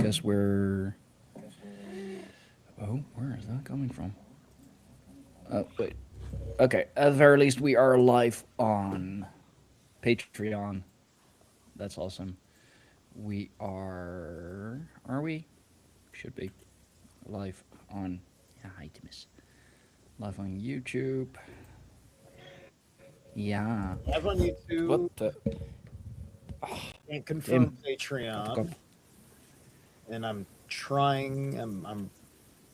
Guess we're. Oh, where is that coming from? Oh, wait. Okay, at the very least, we are live on Patreon. That's awesome. We are. Are we? Should be. Live on. Yeah, items. Live on YouTube. Yeah. Live on What YouTube. the? Can't confirm Tim. Cup, cup. Patreon. And I'm trying.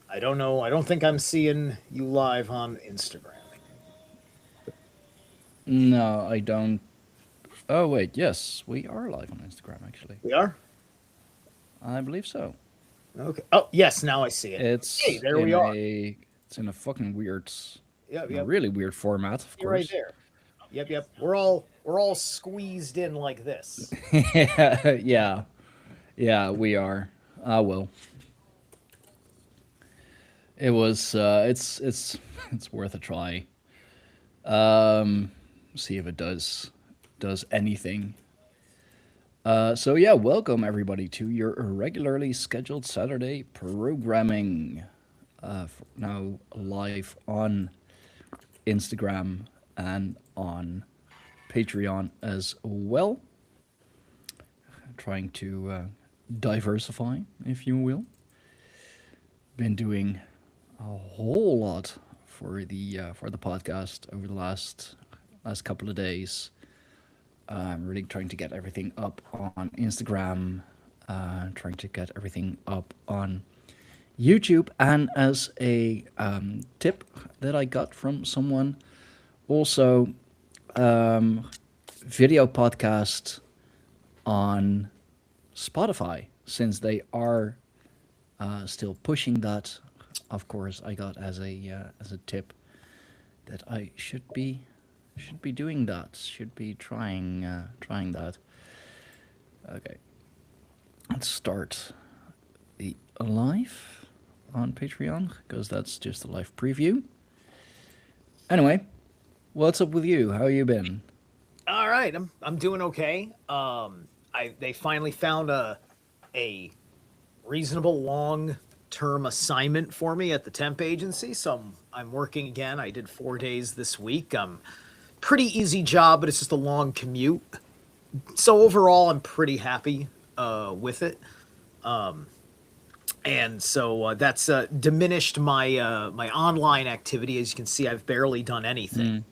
I don't know. I don't think I'm seeing you live on Instagram. No, I don't. Oh, wait. Yes, we are live on Instagram, actually. We are? I believe so. Okay. Oh, yes. Now I see it. Hey, It's there in we are. a. It's in a fucking weird. Yep. In a Yep. really weird format, of You're right course. there. Yep. Yep. We're all squeezed in like this. Yeah. Yeah, we are. Ah, well. It was. It's worth a try. See if it does anything. So yeah, welcome everybody to your regularly scheduled Saturday programming. Now live on Instagram and on Patreon as well. Trying to diversify, if you will. Been doing a whole lot for the podcast over the last couple of days. I'm really trying to get everything up on Instagram, trying to get everything up on YouTube, and as a tip that I got from someone, also video podcast on Spotify, since they are still pushing that. Of course, I got as a tip that I should be doing that. Should be trying that. Okay, let's start the live on Patreon because that's just a live preview. Anyway, what's up with you? How you been? All right. I'm doing okay. They finally found a reasonable long term assignment for me at the temp agency, so I'm working again. I did 4 days this week. Pretty easy job, but it's just a long commute. So overall, I'm pretty happy with it. And so that's diminished my online activity. As you can see, I've barely done anything.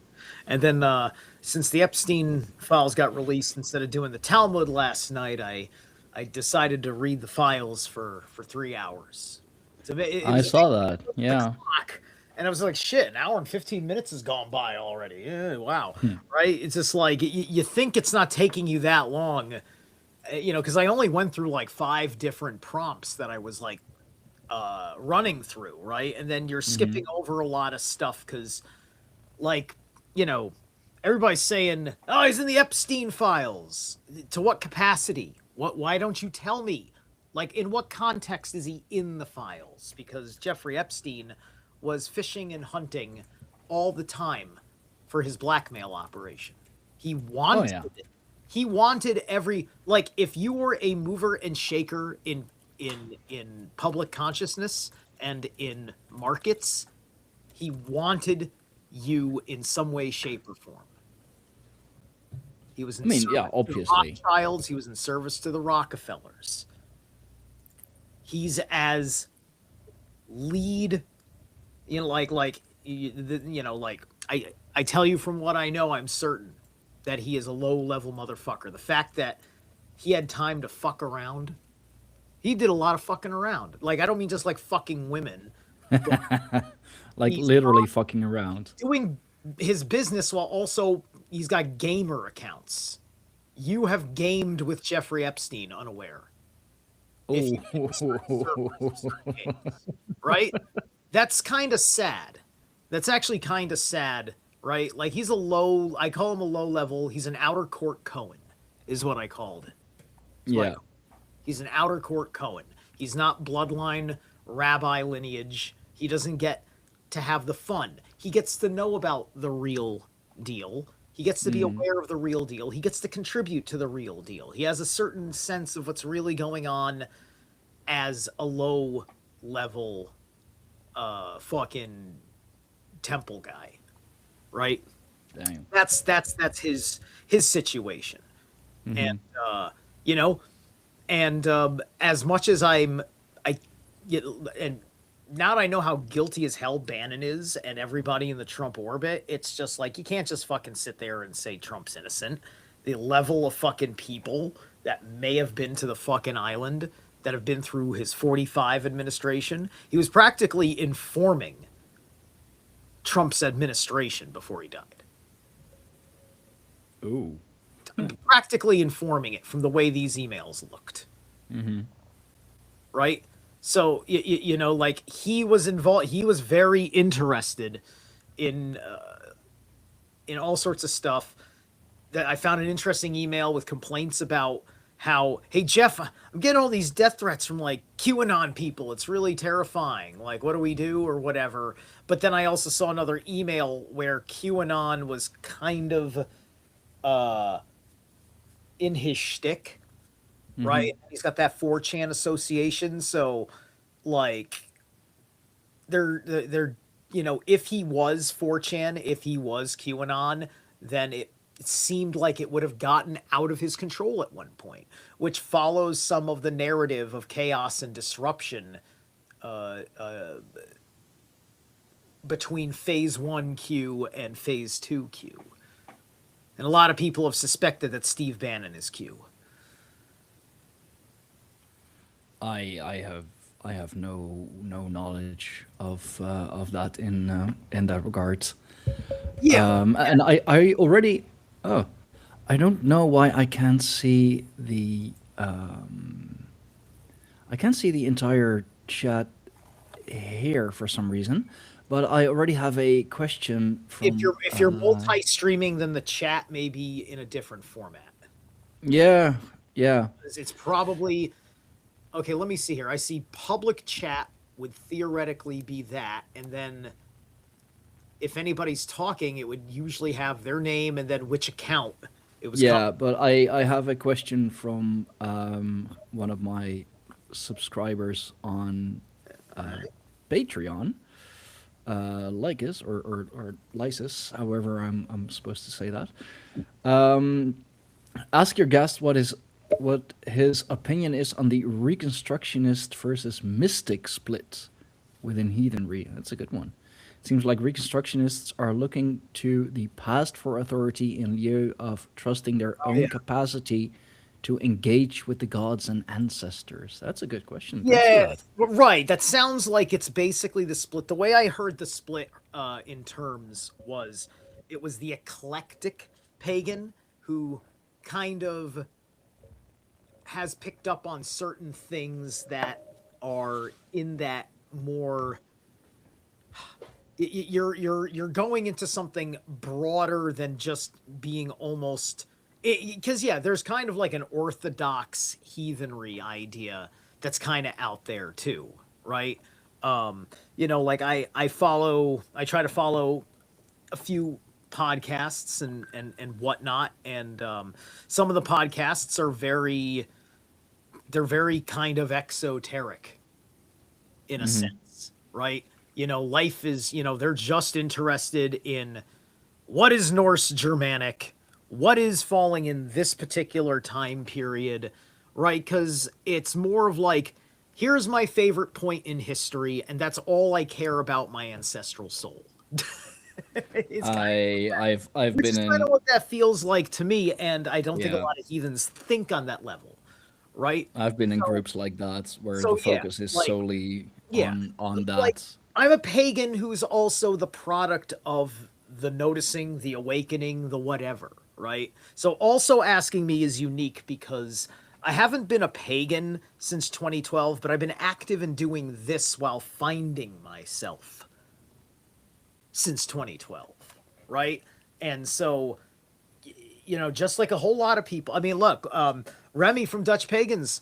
And then since the Epstein files got released, instead of doing the Talmud last night, I decided to read the files for 3 hours. So it I was saw that. Yeah. clock. And I was like, shit, an hour and 15 minutes has gone by already. Yeah, wow. Right? It's just like, you think it's not taking you that long, because I only went through like 5 different prompts that I was like running through, right? And then you're skipping over a lot of stuff because, like, everybody's saying, oh, he's in the Epstein files. To what capacity? Why don't you tell me? Like, in what context is he in the files? Because Jeffrey Epstein was fishing and hunting all the time for his blackmail operation. He Oh wanted yeah. it. He wanted every, like, if you were a mover and shaker in public consciousness and in markets, he wanted you in some way, shape, or form. He was I in mean, yeah, service to the obviously. Rothschilds. He was in service to the Rockefellers. He's as lead, I tell you from what I know, I'm certain that he is a low level motherfucker. The fact that he had time to fuck around, he did a lot of fucking around. Like, I don't mean just like fucking women. Like He's literally fucking around. doing his business while also he's got gamer accounts. You have gamed with Jeffrey Epstein unaware. If you Oh. certain servers or certain games, right? That's kind of sad. That's actually kind of sad, right? Like, I call him a low level. He's an outer court Cohen, is what I called it. That's what I Yeah. call it. He's an outer court Cohen. He's not bloodline rabbi lineage. He doesn't get to have the fun. He gets to know about the real deal. He gets to be aware of the real deal. He gets to contribute to the real deal. He has a certain sense of what's really going on as a low level fucking temple guy, right? Damn. That's his situation. And you know, and as much as I and now that I know how guilty as hell Bannon is and everybody in the Trump orbit, it's just like you can't just fucking sit there and say Trump's innocent. The level of fucking people that may have been to the fucking island, that have been through his 45 administration, he was practically informing Trump's administration before he died. Ooh. Practically informing it from the way these emails looked. Right? So, you know, like he was involved, he was very interested in all sorts of stuff. That I found an interesting email with complaints about how, hey, Jeff, I'm getting all these death threats from like QAnon people. It's really terrifying. Like, what do we do or whatever? But then I also saw another email where QAnon was kind of in his shtick, right? He's got that 4chan association. So, like, they're you know, if he was 4chan, if he was QAnon, then it seemed like it would have gotten out of his control at one point, which follows some of the narrative of chaos and disruption between Phase 1 Q and Phase 2 Q. And a lot of people have suspected that Steve Bannon is Q. I have no knowledge of that in that regard. Yeah. And I already I don't know why I can't see the entire chat here for some reason, but I already have a question from. If you're multi-streaming, then the chat may be in a different format. Yeah. It's probably okay. Let me see here. I see public chat would theoretically be that, and then if anybody's talking, it would usually have their name and then which account it was. Yeah, but I have a question from one of my subscribers on Patreon, Lycus or Lysis, however I'm supposed to say that. Ask your guest what his opinion is on the Reconstructionist versus mystic split within heathenry. That's a good one. It seems like Reconstructionists are looking to the past for authority in lieu of trusting their own capacity to engage with the gods and ancestors. That's a good question. Yeah, right. That sounds like it's basically the split. The way I heard the split in terms was it was the eclectic pagan who kind of has picked up on certain things that are in that more you're going into something broader than just being almost because there's kind of like an orthodox heathenry idea that's kind of out there too, right? You know, like I try to follow a few podcasts and whatnot, and some of the podcasts are very kind of exoteric in a sense, right? You know, life is, you know, they're just interested in what is Norse Germanic, what is falling in this particular time period, right? Because it's more of like, here's my favorite point in history, and that's all I care about my ancestral soul. I've Which been is in. kind of what that feels like to me, and I don't think a Yeah. lot of heathens think on that level, right? I've been in groups like that where the focus is like, solely on that. Like, I'm a pagan who's also the product of the noticing, the awakening, the whatever, right? So also asking me is unique because I haven't been a pagan since 2012, but I've been active in doing this while finding myself since 2012, right? And so, you know, just like a whole lot of people, I mean, look, Remy from Dutch Pagans,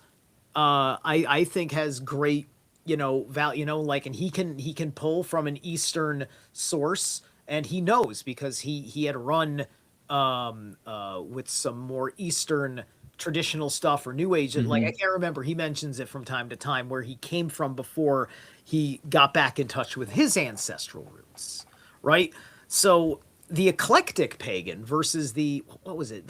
I think has great, you know, value, you know, like, and he can pull from an Eastern source, and he knows because he had run with some more Eastern traditional stuff or New Age. Like, I can't remember. He mentions it from time to time where he came from before he got back in touch with his ancestral roots, right? So the eclectic pagan versus the, what was it?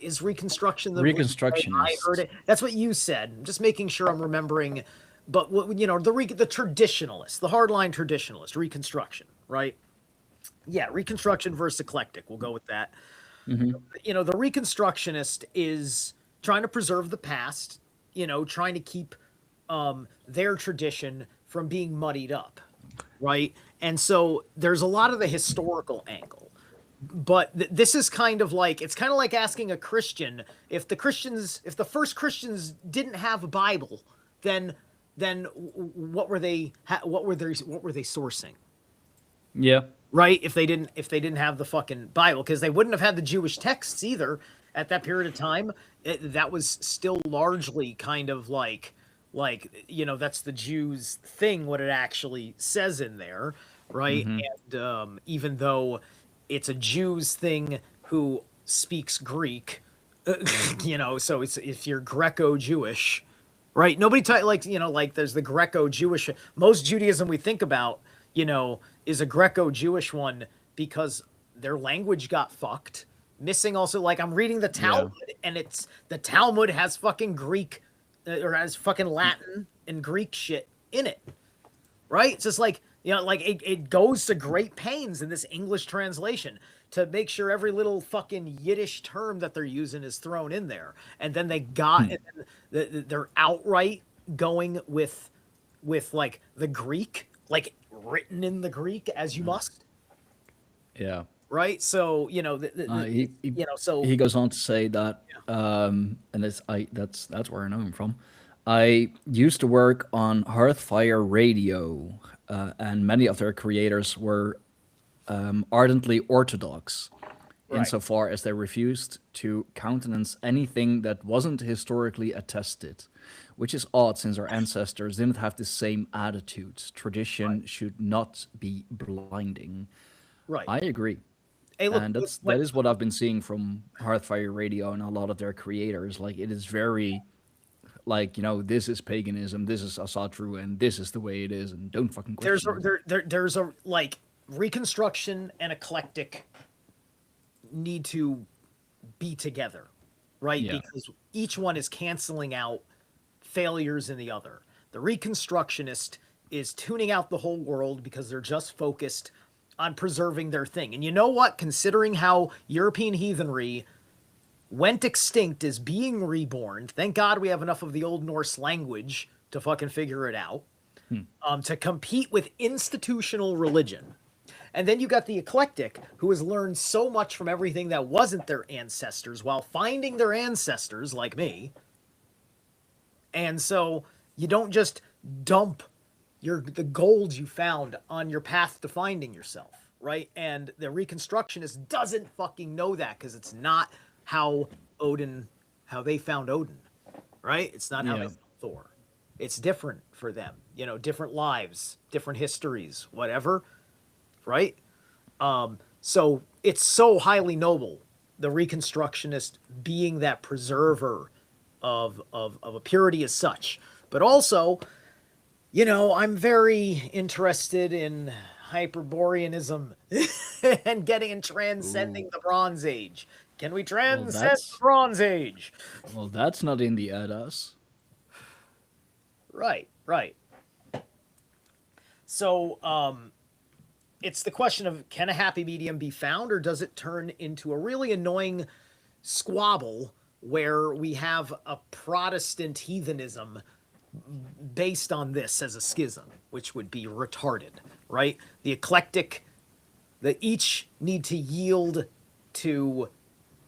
Is Reconstruction the way I heard Reconstructionist. it? That's what you said. I'm just making sure I'm remembering. But what, you know, the traditionalist, the hardline traditionalist, Reconstruction, right? Yeah, Reconstruction versus eclectic. We'll go with that. You know, the Reconstructionist is trying to preserve the past, you know, trying to keep their tradition from being muddied up, right? And so there's a lot of the historical angle. But this is kind of like, it's kind of like asking a Christian, if the first Christians didn't have a Bible, then what were they sourcing? Yeah. Right? If they didn't have the fucking Bible, because they wouldn't have had the Jewish texts either at that period of time. That was still largely kind of like, you know, that's the Jews thing, what it actually says in there, right? And even though it's a Jews thing who speaks Greek, you know, so it's, if you're Greco-Jewish, right? Like, you know, like there's the Greco-Jewish, most Judaism we think about, you know, is a Greco-Jewish one because their language got fucked. Missing also, like, I'm reading the Talmud, and it's, the Talmud has fucking Greek, or has fucking Latin and Greek shit in it, right? It's just like, you know, like it goes to great pains in this English translation to make sure every little fucking Yiddish term that they're using is thrown in there. And then they're outright going with like the Greek, like written in the Greek as you must. Yeah. Right. So, you know, He goes on to say that, and that's where I know him from. I used to work on Hearthfire Radio, and many of their creators were ardently orthodox, insofar as they refused to countenance anything that wasn't historically attested, which is odd since our ancestors didn't have the same attitudes. Tradition should not be blinding. Right. I agree. Hey, look, And that is what I've been seeing from Hearthfire Radio and a lot of their creators. Like, it is very, like, you know, this is paganism, this is Asatru, and this is the way it is, and don't fucking question it. There's a like Reconstruction and eclectic need to be together, right? Yeah. Because each one is canceling out failures in the other. The Reconstructionist is tuning out the whole world because they're just focused on preserving their thing. And you know what? Considering how European heathenry went extinct is being reborn, thank God we have enough of the Old Norse language to fucking figure it out, to compete with institutional religion. And then you got the eclectic, who has learned so much from everything that wasn't their ancestors while finding their ancestors, like me. And so you don't just dump the gold you found on your path to finding yourself, right? And the Reconstructionist doesn't fucking know that, because it's not how they found Odin, right? It's not how they found Thor. It's different for them, you know, different lives, different histories, whatever, right? So it's so highly noble, the Reconstructionist being that preserver of a purity as such. But also, you know, I'm very interested in Hyperboreanism and getting and transcending the Bronze Age. Can we transcend the Bronze Age? Well, that's not in the Eddas. Right. So, it's the question of, can a happy medium be found, or does it turn into a really annoying squabble where we have a Protestant heathenism based on this as a schism, which would be retarded, right? The eclectic, that each need to yield to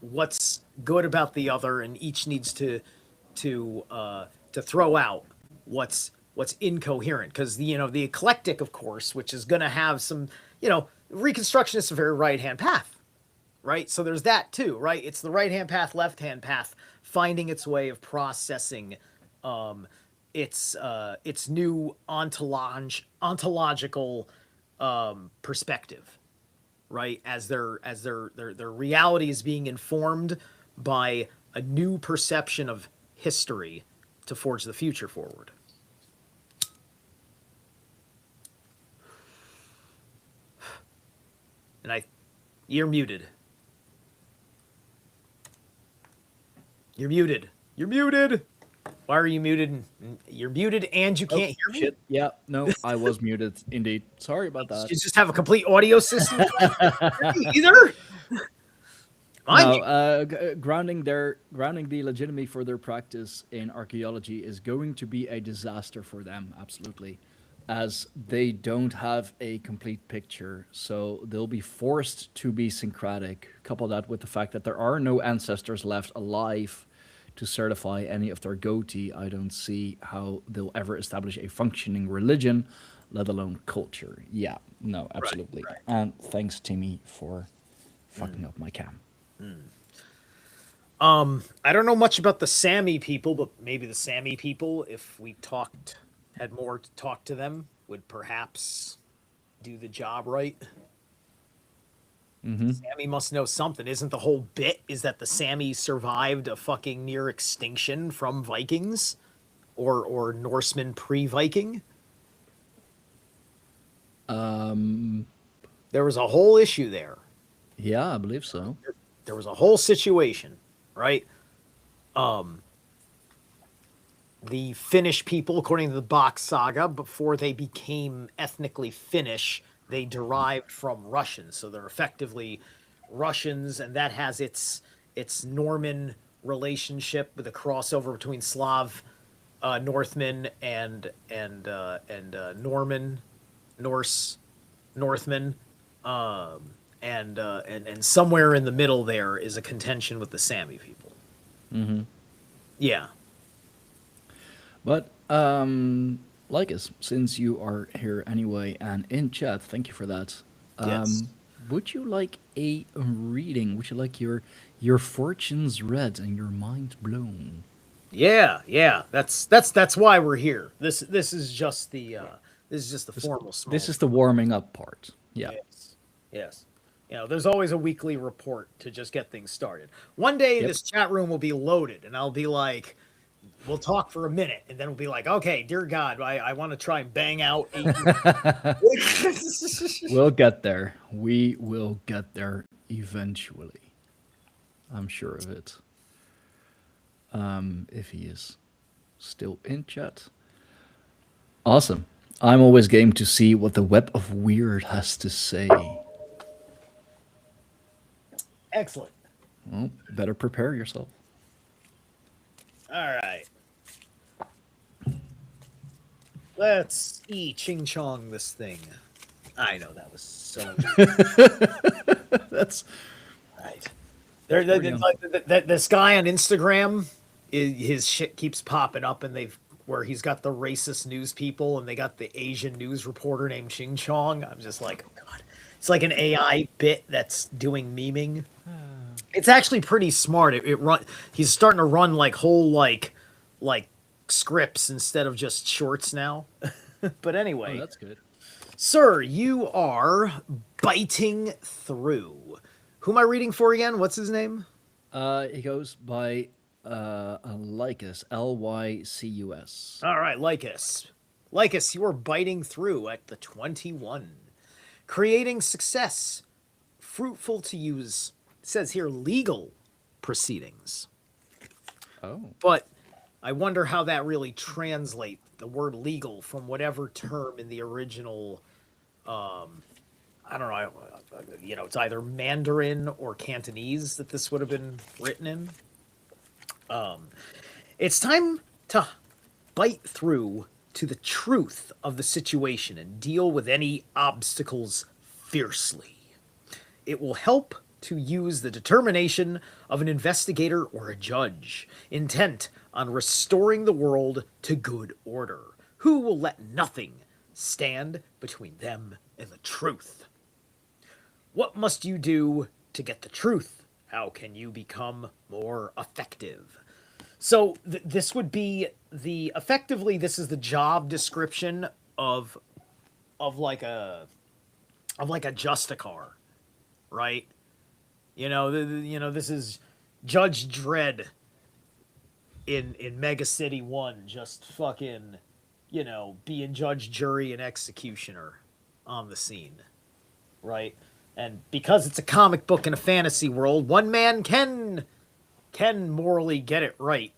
what's good about the other, and each needs to throw out what's incoherent. Because the eclectic, of course, which is going to have some, Reconstructionists are very right-hand path, right? So there's that too, right? It's the right-hand path, left-hand path finding its way of processing its new ontological perspective, right? As their reality is being informed by a new perception of history to forge the future forward. And you're muted. You're muted. You're muted. Why are you muted? You're muted and you can't hear me? Shit. Yeah, no, I was muted indeed. Sorry about that. You just have a complete audio system? Either? No, grounding the legitimacy for their practice in archaeology is going to be a disaster for them, absolutely, as they don't have a complete picture. So they'll be forced to be syncretic. Couple that with the fact that there are no ancestors left alive to certify any of their goatee. I don't see how they'll ever establish a functioning religion, let alone culture. Yeah, no, absolutely. Right. And thanks, Timmy, for fucking up my cam. I don't know much about the Sami people, but maybe the Sami people, if we had more to talk to them, would perhaps do the job right. Mm-hmm. Sami must know something. Isn't the whole bit is that the Sami survived a fucking near extinction from Vikings or Norsemen pre-Viking? There was a whole issue there. Yeah, I believe so. There was a whole situation, right? The Finnish people, according to the Bach saga, before they became ethnically Finnish, they derived from Russians. So they're effectively Russians, and that has its Norman relationship with a crossover between Slav, Northmen and Norman, Norse, Northmen. And somewhere in the middle there is a contention with the Sami people. Mm-hmm. Yeah. But Lycus, since you are here anyway and in chat, thank you for that. Yes. Would you like a reading? Would you like your fortunes read and your mind blown? Yeah. That's why we're here. This is just the formal small. This is the warming up part. Yeah. Yes. You know, there's always a weekly report to just get things started. One day this chat room will be loaded and I'll be like, we'll talk for a minute, and then we'll be like, okay, dear God, I want to try and bang out 8 We'll get there. We will get there eventually. I'm sure of it. If he is still in chat. Awesome. I'm always game to see what the Web of Weird has to say. Excellent. Well, better prepare yourself. All right. Let's ching chong this thing. I know that was so. That's right. This guy on Instagram, his shit keeps popping up, and where he's got the racist news people, and they got the Asian news reporter named Ching Chong. I'm just like, oh God, it's like an AI bit that's doing memeing. It's actually pretty smart. He's starting to run like whole like scripts instead of just shorts now. But anyway, that's good. Sir, you are biting through. Who am I reading for again? What's his name? He goes by Lycus, Lycus. All right, Lycus. Lycus, you are biting through at the 21. Creating success. Fruitful to use. It says here legal proceedings. Oh. But I wonder how that really translates the word legal from whatever term in the original, I don't know, it's either Mandarin or Cantonese that this would have been written in. It's time to bite through to the truth of the situation and deal with any obstacles fiercely. It will help to use the determination of an investigator or a judge, intent on restoring the world to good order, who will let nothing stand between them and the truth. What must you do to get the truth? How can you become more effective? So this would be this is the job description of like a Justicar, right? This is Judge Dredd in Mega City 1 just fucking, being judge, jury, and executioner on the scene, right? And because it's a comic book in a fantasy world, one man can morally get it right.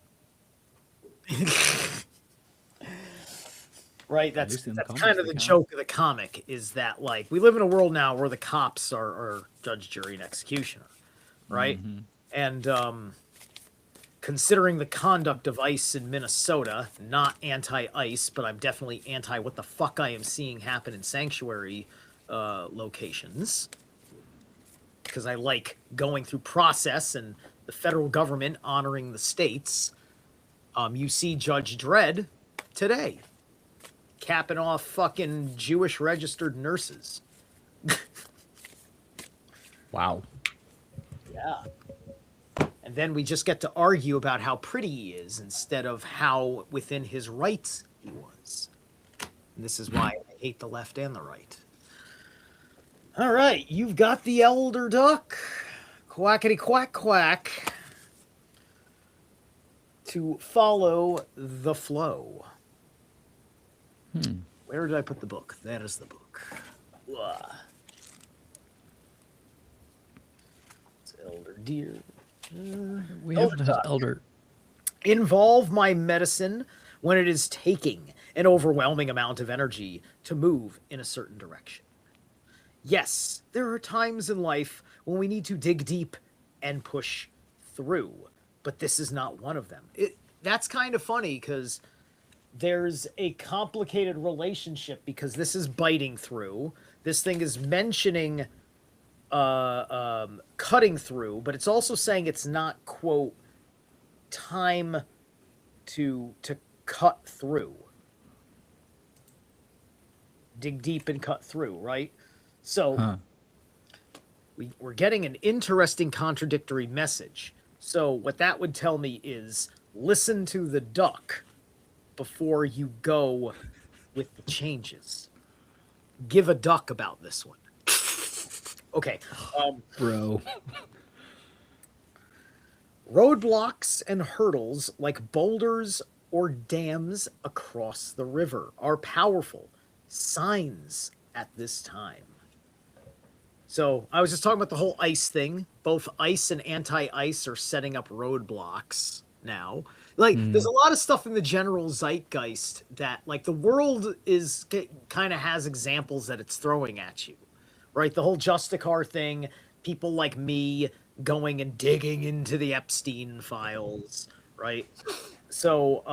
Right? At That's least in the comics kind of they the can. joke of the comic, is that like we live in a world now where the cops are judge, jury, and executioner, right? And considering the conduct of ICE in Minnesota, not anti-ICE, but I'm definitely anti what the fuck I am seeing happen in sanctuary locations, because I like going through process and the federal government honoring the states. You see Judge Dredd today capping off fucking Jewish registered nurses. Wow. Yeah. And then we just get to argue about how pretty he is instead of how within his rights he was. And this is why I hate the left and the right. All right, you've got the elder duck. Quackity quack quack. To follow the flow. Where did I put the book? That is the book. It's elder deer. We haven't had elder. Involve my medicine when it is taking an overwhelming amount of energy to move in a certain direction. Yes, there are times in life when we need to dig deep and push through, but this is not one of them. That's kind of funny because there's a complicated relationship, because this is biting through. This thing is mentioning cutting through, but it's also saying it's not, quote, time to cut through. Dig deep and cut through, right? So we're getting an interesting contradictory message. So what that would tell me is listen to the duck before you go with the changes. Give a duck about this one. Okay. Bro. Roadblocks and hurdles like boulders or dams across the river are powerful signs at this time. So I was just talking about the whole ice thing. Both ice and anti-ice are setting up roadblocks now. Like, there's a lot of stuff in the general zeitgeist that, like, the world is kind of has examples that it's throwing at you, right? The whole Justicar thing, people like me going and digging into the Epstein files, right? So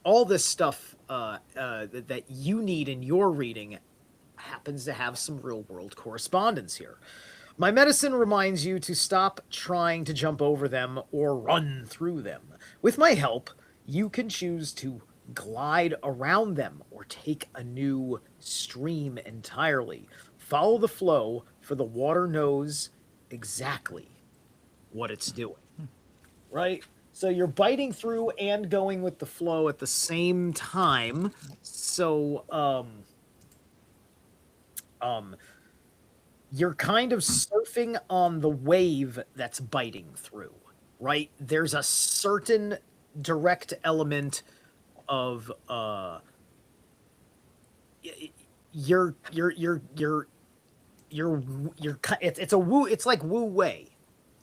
all this stuff that you need in your reading happens to have some real world correspondence here. My medicine reminds you to stop trying to jump over them or run through them. With my help, you can choose to glide around them or take a new stream entirely. Follow the flow, for the water knows exactly what it's doing. Right? So you're biting through and going with the flow at the same time. So you're kind of surfing on the wave that's biting through, right? There's a certain direct element of it's a woo, it's like Wu Wei.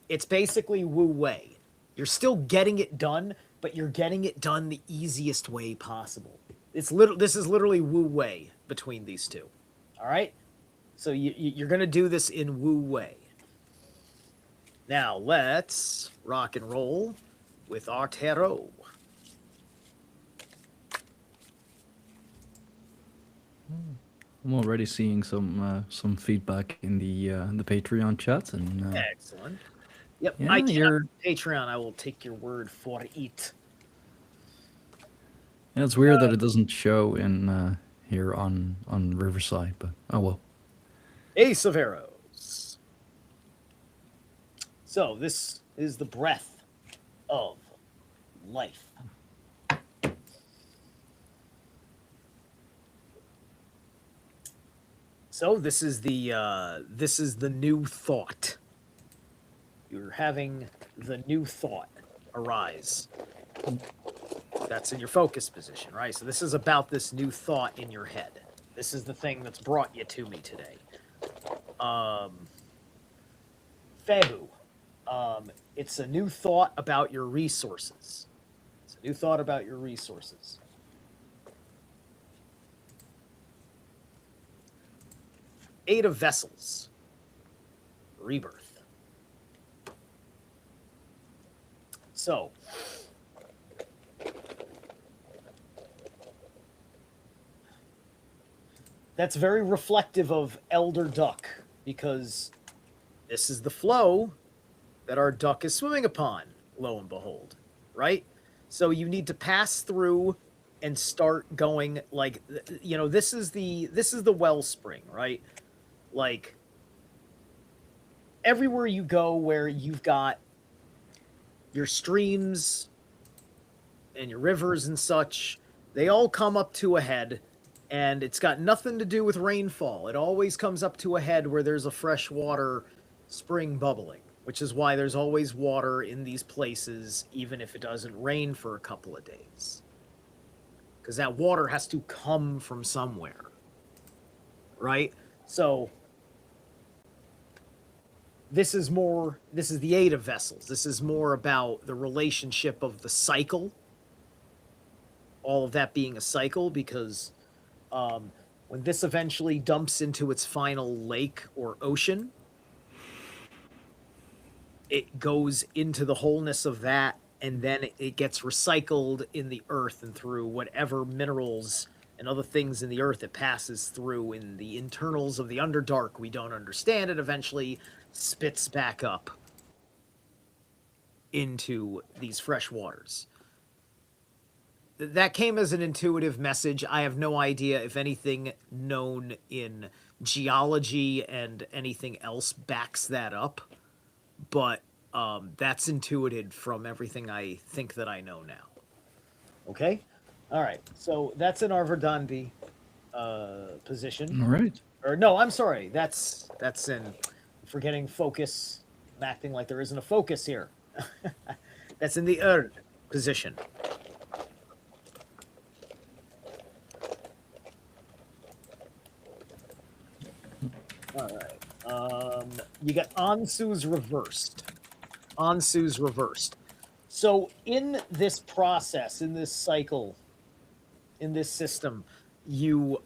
It's basically Wu Wei. You're still getting it done, but you're getting it done the easiest way possible. This is literally Wu Wei between these two. All right? So you're going to do this in Wu Wei. Now, let's rock and roll with our tarot. I'm already seeing some feedback in the Patreon chat, and Excellent. Yep, yeah, I can Patreon. I will take your word for it. Yeah, it's weird that it doesn't show in here on Riverside, but oh well. Ace of Arrows. So this is the breath of life. So this is the new thought. You're having the new thought arise. That's in your focus position, right? So this is about this new thought in your head. This is the thing that's brought you to me today. Febu. It's a new thought about your resources. It's a new thought about your resources. Eight of Vessels. Rebirth. So, that's very reflective of Elder Duck, because this is the flow that our duck is swimming upon, lo and behold, right? So you need to pass through and start going, like, you know, this is the wellspring, right? Like, everywhere you go where you've got your streams and your rivers and such, they all come up to a head, and it's got nothing to do with rainfall. It always comes up to a head where there's a freshwater spring bubbling, which is why there's always water in these places, even if it doesn't rain for a couple of days. Because that water has to come from somewhere, right? So this is the Eight of Vessels. This is more about the relationship of the cycle, all of that being a cycle, because when this eventually dumps into its final lake or ocean, it goes into the wholeness of that, and then it gets recycled in the earth and through whatever minerals and other things in the earth it passes through in the internals of the Underdark we don't understand. It eventually spits back up into these fresh waters. That came as an intuitive message. I have no idea if anything known in geology and anything else backs that up, but that's intuited from everything I think that I know now. Okay? All right. So that's in our Verdandi position. All right. Or no, I'm sorry. That's in forgetting focus. I'm acting like there isn't a focus here. That's in the Erd position. All right. You got Ansu's reversed. Ansu's reversed. So in this process, in this cycle, in this system, you've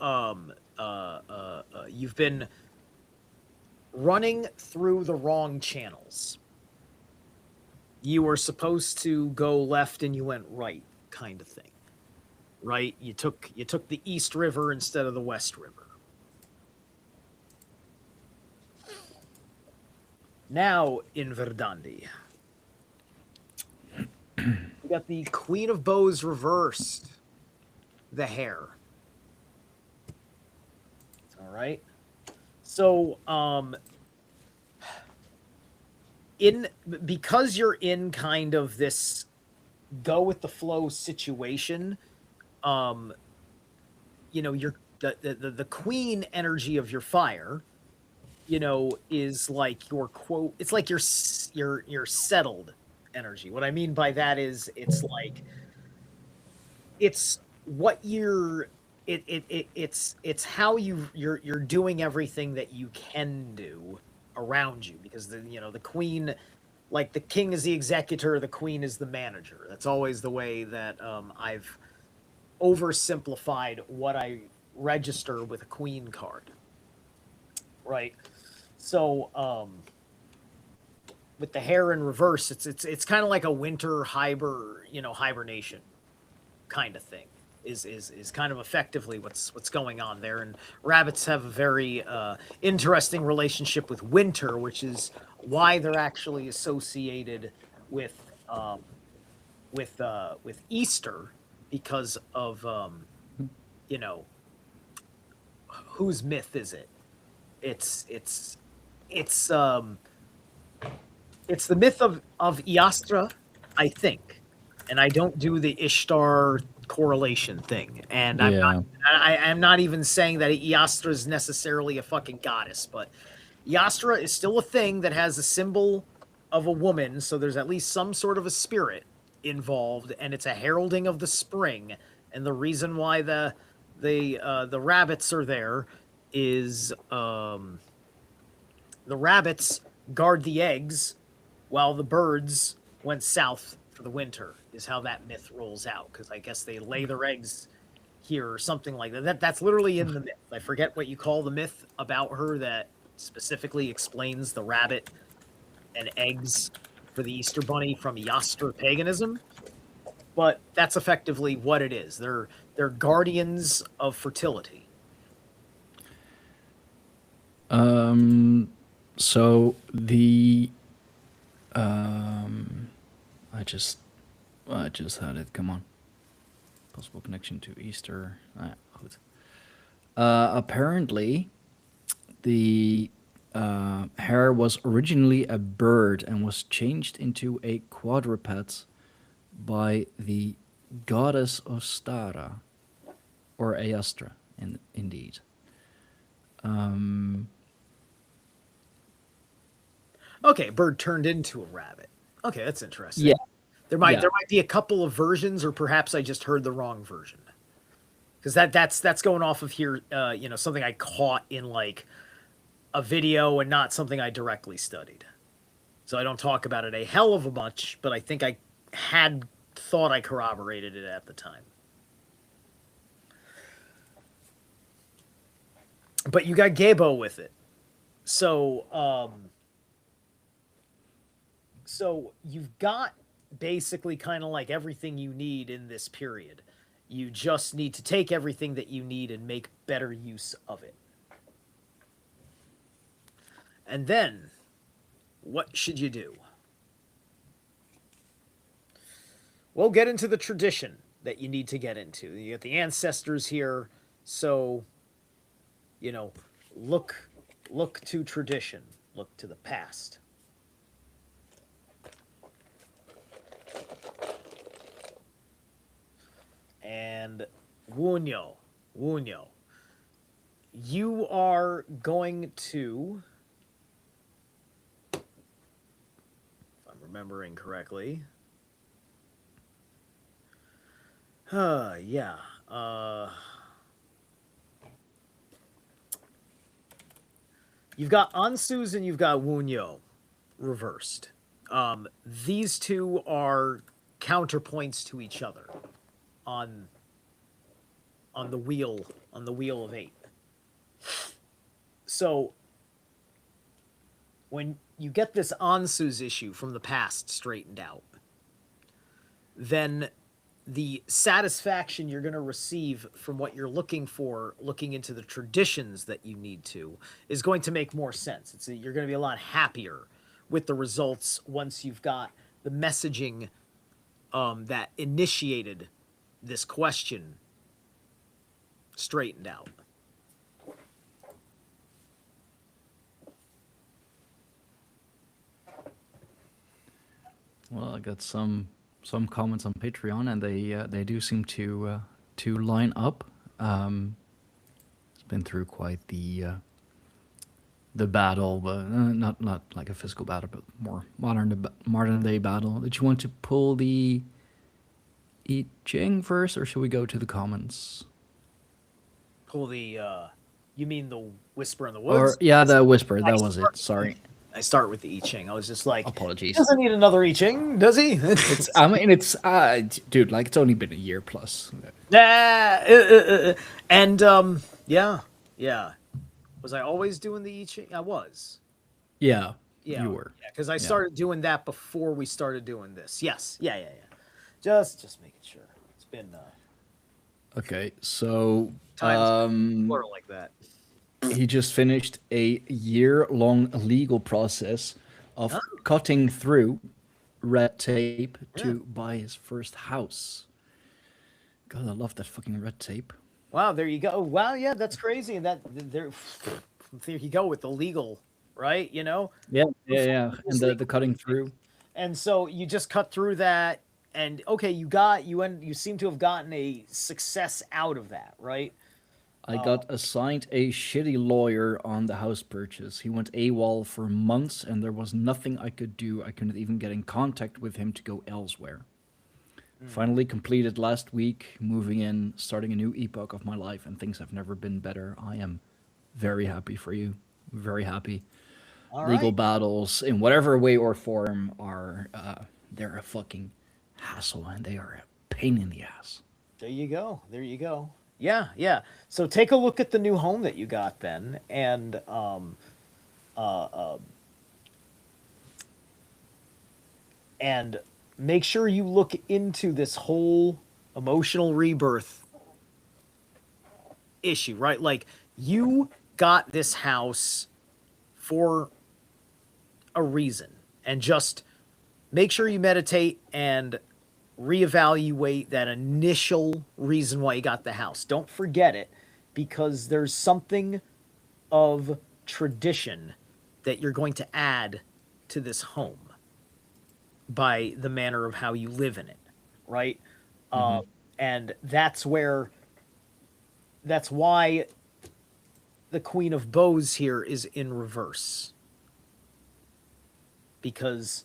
been running through the wrong channels. You were supposed to go left and you went right, kind of thing. Right? You took the East River instead of the West River. Now in Verdandi, we got the Queen of Bows reversed. The hair. All right. So, because you're in kind of this go with the flow situation, you know, you're the queen energy of your fire, you know, is like your quote. It's like your settled energy. What I mean by that is it's like it's what you're it's how you're doing everything that you can do around you, because the queen, like the king is the executor, the queen is the manager. That's always the way that I've oversimplified what I register with a queen card, right? So with the hair in reverse, it's kind of like a winter hibernation kind of thing. Is kind of effectively what's going on there. And rabbits have a very interesting relationship with winter, which is why they're actually associated with Easter, because of whose myth is it? It's the myth of Iastra, I think, and I don't do the Ishtar correlation thing, and I'm not even saying that Iastra is necessarily a fucking goddess, but Iastra is still a thing that has a symbol of a woman, so there's at least some sort of a spirit involved, and it's a heralding of the spring. And the reason why the rabbits are there is the rabbits guard the eggs while the birds went south for the winter. Is how that myth rolls out, because I guess they lay their eggs here or something like that. That's literally in the myth. I forget what you call the myth about her that specifically explains the rabbit and eggs for the Easter Bunny from Yaster paganism, but that's effectively what it is. They're guardians of fertility. So the I just had it. Come on. Possible connection to Easter. Goed. Apparently, the hare was originally a bird and was changed into a quadruped by the goddess Ostara, or Aestra, indeed. Okay, bird turned into a rabbit. Okay, that's interesting. Yeah. There might be a couple of versions, or perhaps I just heard the wrong version. Because that's going off of here, something I caught in like a video and not something I directly studied. So I don't talk about it a hell of a bunch, but I think I had thought I corroborated it at the time. But you got Gabo with it. So you've got basically kind of like everything you need in this period. You just need to take everything that you need and make better use of it. And then, what should you do? We'll get into the tradition that you need to get into. You got the ancestors here, so, look to tradition, look to the past. And Wunyo, you are going to, if I'm remembering correctly, yeah, you've got Ansus and you've got Wunyo reversed. These two are counterpoints to each other on the wheel of 8. So when you get this Ansu's issue from the past straightened out, then the satisfaction you're going to receive from what you're looking for, looking into the traditions that you need to, is going to make more sense. You're going to be a lot happier with the results once you've got the messaging that initiated this question straightened out. Well, I got some comments on Patreon, and they do seem to line up. It's been through quite the battle, but not like a physical battle, but more modern day battle. Did you want to pull the I Ching first, or should we go to the comments? Pull the you mean the Whisper in the Woods? Or yeah, the Whisper. That was it. Sorry. I start with the I Ching. I was just like, apologies. He doesn't need another I Ching, does he? Dude, like it's only been a year plus. And yeah. Was I always doing the I Ching? I was. Yeah, you were. Yeah, because I started doing that before we started doing this. Yes. Yeah. Just making sure. It's been okay, so plural like that. He just finished a year-long legal process of cutting through red tape to buy his first house. God, I love that fucking red tape. Wow, there you go. Wow, yeah, that's crazy. And there you go with the legal, right? Yeah. And the cutting through. And so you just cut through that, and okay, you seem to have gotten a success out of that, right? I got assigned a shitty lawyer on the house purchase. He went AWOL for months, and there was nothing I could do. I couldn't even get in contact with him to go elsewhere. Finally completed last week, moving in, starting a new epoch of my life, and things have never been better. I am very happy for you. Very happy. All Legal right. battles, in whatever way or form, are they're a fucking hassle, and they are a pain in the ass. There you go. There you go. Yeah, yeah. So take a look at the new home that you got then, and make sure you look into this whole emotional rebirth issue, right? Like you got this house for a reason, and just make sure you meditate and reevaluate that initial reason why you got the house. Don't forget it, because there's something of tradition that you're going to add to this home by the manner of how you live in it, right? And that's why the Queen of Bows here is in reverse, because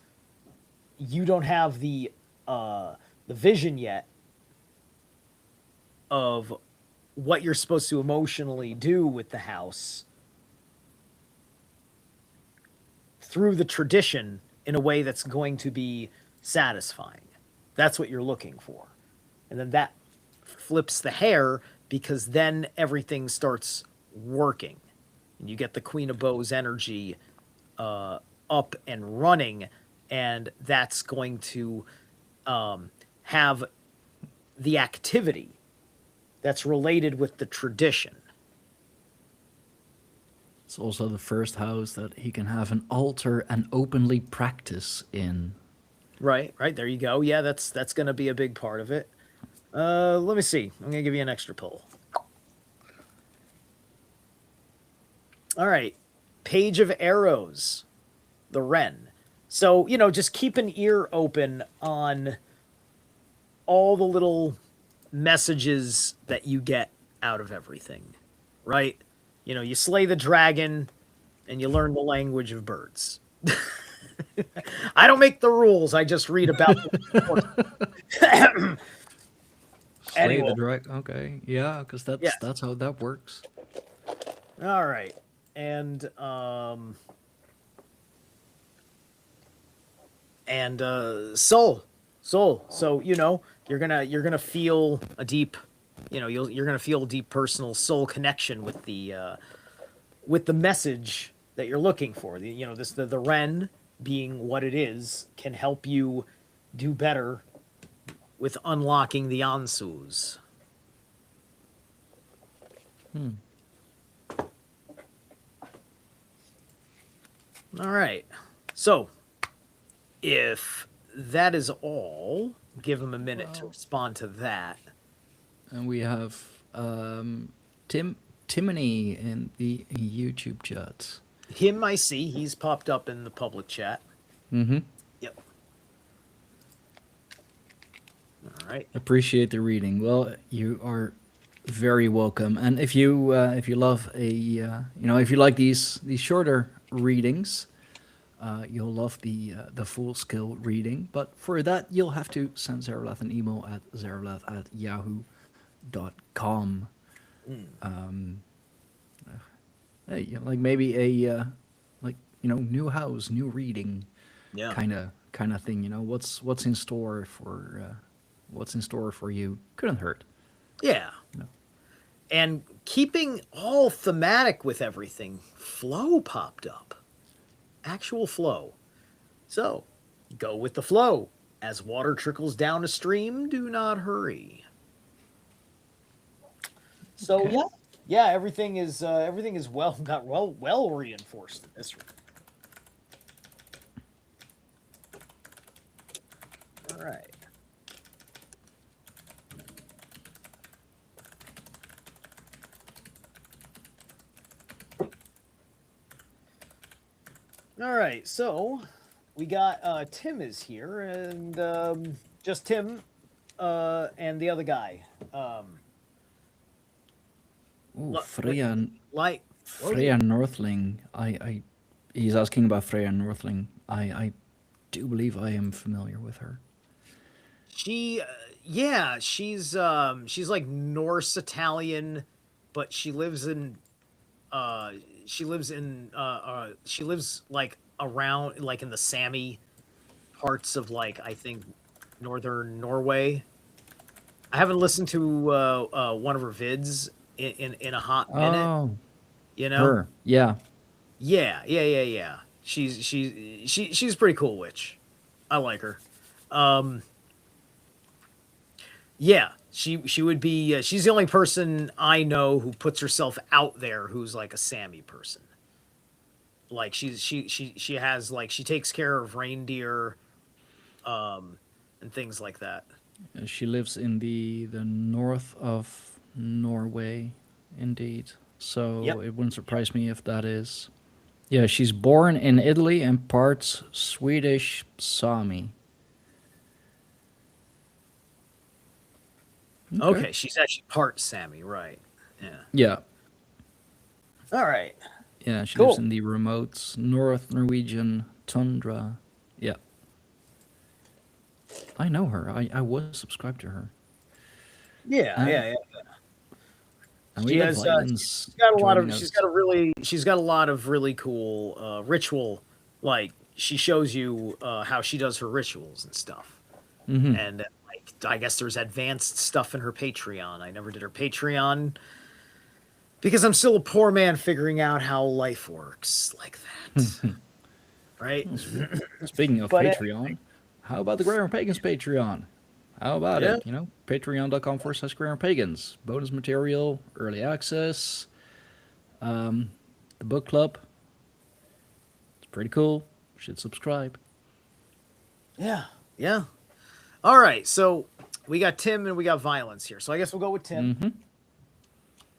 you don't have the vision yet of what you're supposed to emotionally do with the house through the tradition in a way that's going to be satisfying. That's what you're looking for. And then that flips the hair, because then everything starts working. And you get the Queen of Bows energy up and running, and that's going to have the activity that's related with the tradition. It's also the first house that he can have an altar and openly practice in. Right, right. There you go. Yeah, that's going to be a big part of it. Let me see. I'm going to give you an extra pull. All right. Page of Arrows, the Wren. So, just keep an ear open on all the little messages that you get out of everything, right? You slay the dragon and you learn the language of birds. I don't make the rules. I just read about them. Anyway. Okay, yeah, because that's how that works. All right. And soul. So you're gonna feel a deep, you're gonna feel a deep personal soul connection with the message that you're looking for. The Ren, being what it is, can help you do better with unlocking the Ansus. All right. So, if that is all, give him a minute to respond to that. And we have Timony in the YouTube chat. Him, I see. He's popped up in the public chat. Mm-hmm. Yep. All right. Appreciate the reading. Well, you are very welcome. And if you love if you like these shorter readings, you'll love the full scale reading. But for that, you'll have to send Zerilath an email at zerilath@yahoo.com. Hey, like maybe a new house, new reading, Yeah. kind of thing. What's in store for you couldn't hurt. Yeah. No. And keeping all thematic with everything, flow popped up. Actual flow. So, go with the flow. As water trickles down a stream, do not hurry. So Okay. yeah, everything is well reinforced in this room. All right. All right, so we got Tim is here, and just Tim and the other guy. Freya Like Freya Northling. He's asking about Freya Northling. I do believe I am familiar with her. Yeah, she's like Norse Italian, but uh she lives like around like in the Sami parts of like I think northern Norway. I haven't listened to one of her vids in a hot minute, Oh, you know? her. Yeah. Yeah. She's a pretty cool witch. I like her. Um, yeah, she would be. She's the only person I know who puts herself out there who's like a Sami person. Like she has like she takes care of reindeer, um, and things like that. She lives in the north of Norway, indeed. Yep. So it wouldn't surprise me if that is. Yeah, she's born in Italy and parts Swedish Sami. Okay. Okay, she's actually part Sami, right? Yeah. Yeah. All right. Yeah, she lives Cool. in the remote North Norwegian tundra. Yeah. I know her. I was subscribed to her. Yeah, And, yeah, yeah. and we She got has Violence she's got a lot joining of us. she's got a lot of really cool ritual, like she shows you how she does her rituals and stuff. Mm-hmm. And like I guess there's advanced stuff in her Patreon. I never did her Patreon because I'm still a poor man figuring out how life works like that. Right? Speaking of But Patreon, how about the Greyhorn Pagans Patreon? How about yeah. it? Patreon.com/Greyhorn Pagans. Bonus material, early access, the book club. It's pretty cool. Should subscribe. Yeah. Yeah. All right. So we got Tim and we got Violence here. So I guess we'll go with Tim. Mm-hmm.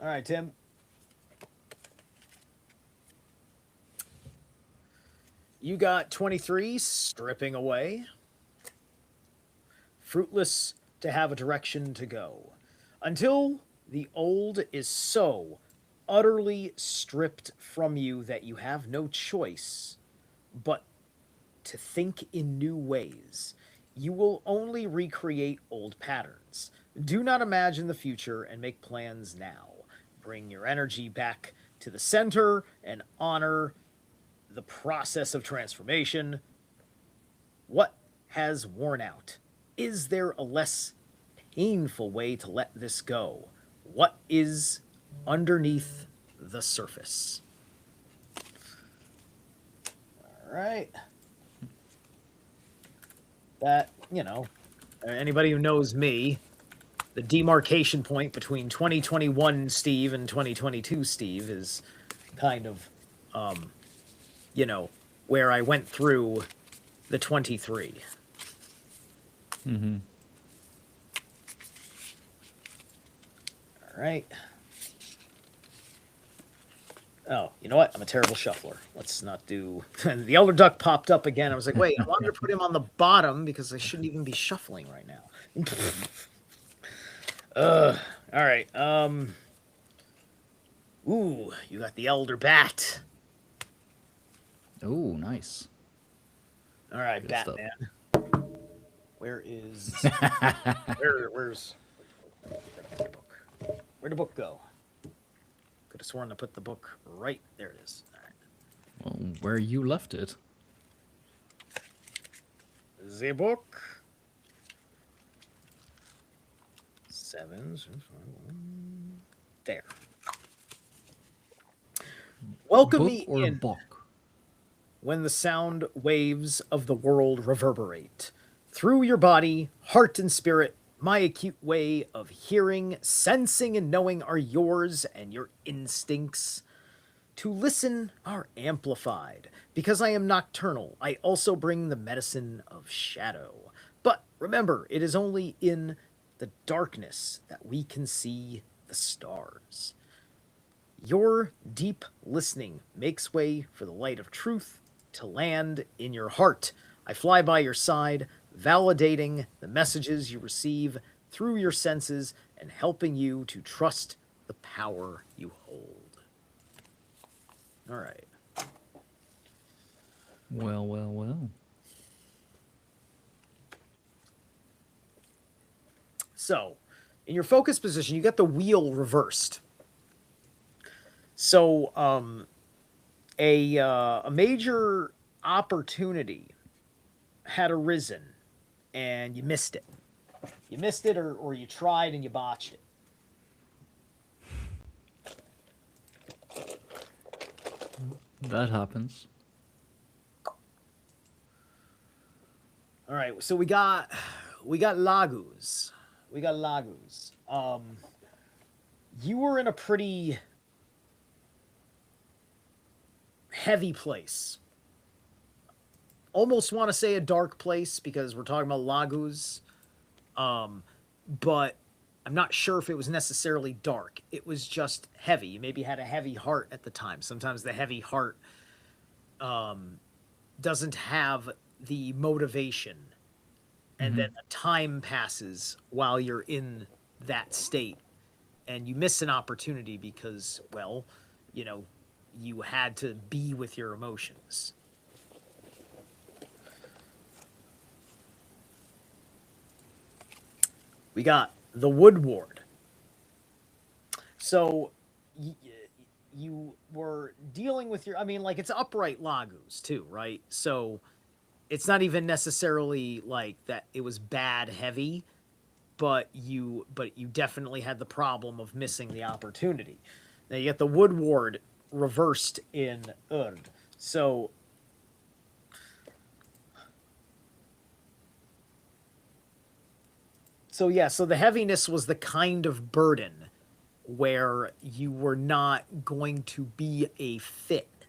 All right, Tim. You got 23 stripping away. Fruitless to have a direction to go. Until the old is so utterly stripped from you that you have no choice but to think in new ways. You will only recreate old patterns. Do not imagine the future and make plans now. Bring your energy back to the center and honor the process of transformation. What has worn out? Is there a less painful way to let this go? What is underneath the surface? All right. That, anybody who knows me, the demarcation point between 2021 Steve and 2022 Steve is kind of, um, where I went through the 23. Mm-hmm. All right. Oh, you know what? I'm a terrible shuffler. Let's not do. The Elder Duck popped up again. I was like, wait, I wanted to put him on the bottom because I shouldn't even be shuffling right now. All right. Ooh, you got the Elder Bat. Oh, nice. All right, Good stuff. Batman. Where is? Where's the book? Where'd the book go? Could have sworn to put the book right there. It is. All right. Well, where you left it. The book. 7. There. Welcome Book me or in book? when the sound waves of the world reverberate through your body, heart, and spirit. My acute way of hearing, sensing, and knowing are yours, and your instincts to listen are amplified. Because I am nocturnal, I also bring the medicine of shadow. But remember, it is only in the darkness that we can see the stars. Your deep listening makes way for the light of truth to land in your heart. I fly by your side, validating the messages you receive through your senses and helping you to trust the power you hold. All right. Well. So, in your focus position, you got the wheel reversed. So, a major opportunity had arisen, and you missed it. You missed it, or you tried and you botched it. That happens. All right, so we got Laguz. We got Laguz. You were in a pretty heavy place. Almost want to say a dark place because we're talking about Laguz. But I'm not sure if it was necessarily dark. It was just heavy. You maybe had a heavy heart at the time. Sometimes the heavy heart doesn't have the motivation, and then a time passes while you're in that state, and you miss an opportunity because, well, you know, you had to be with your emotions. We got the Wood Ward. So you were dealing with your, I mean, like, it's upright Laguz too, right? So it's not even necessarily like that it was bad heavy, but you definitely had the problem of missing the opportunity. Now you get the Wood Ward reversed in Urd. So yeah, so the heaviness was the kind of burden where you were not going to be a fit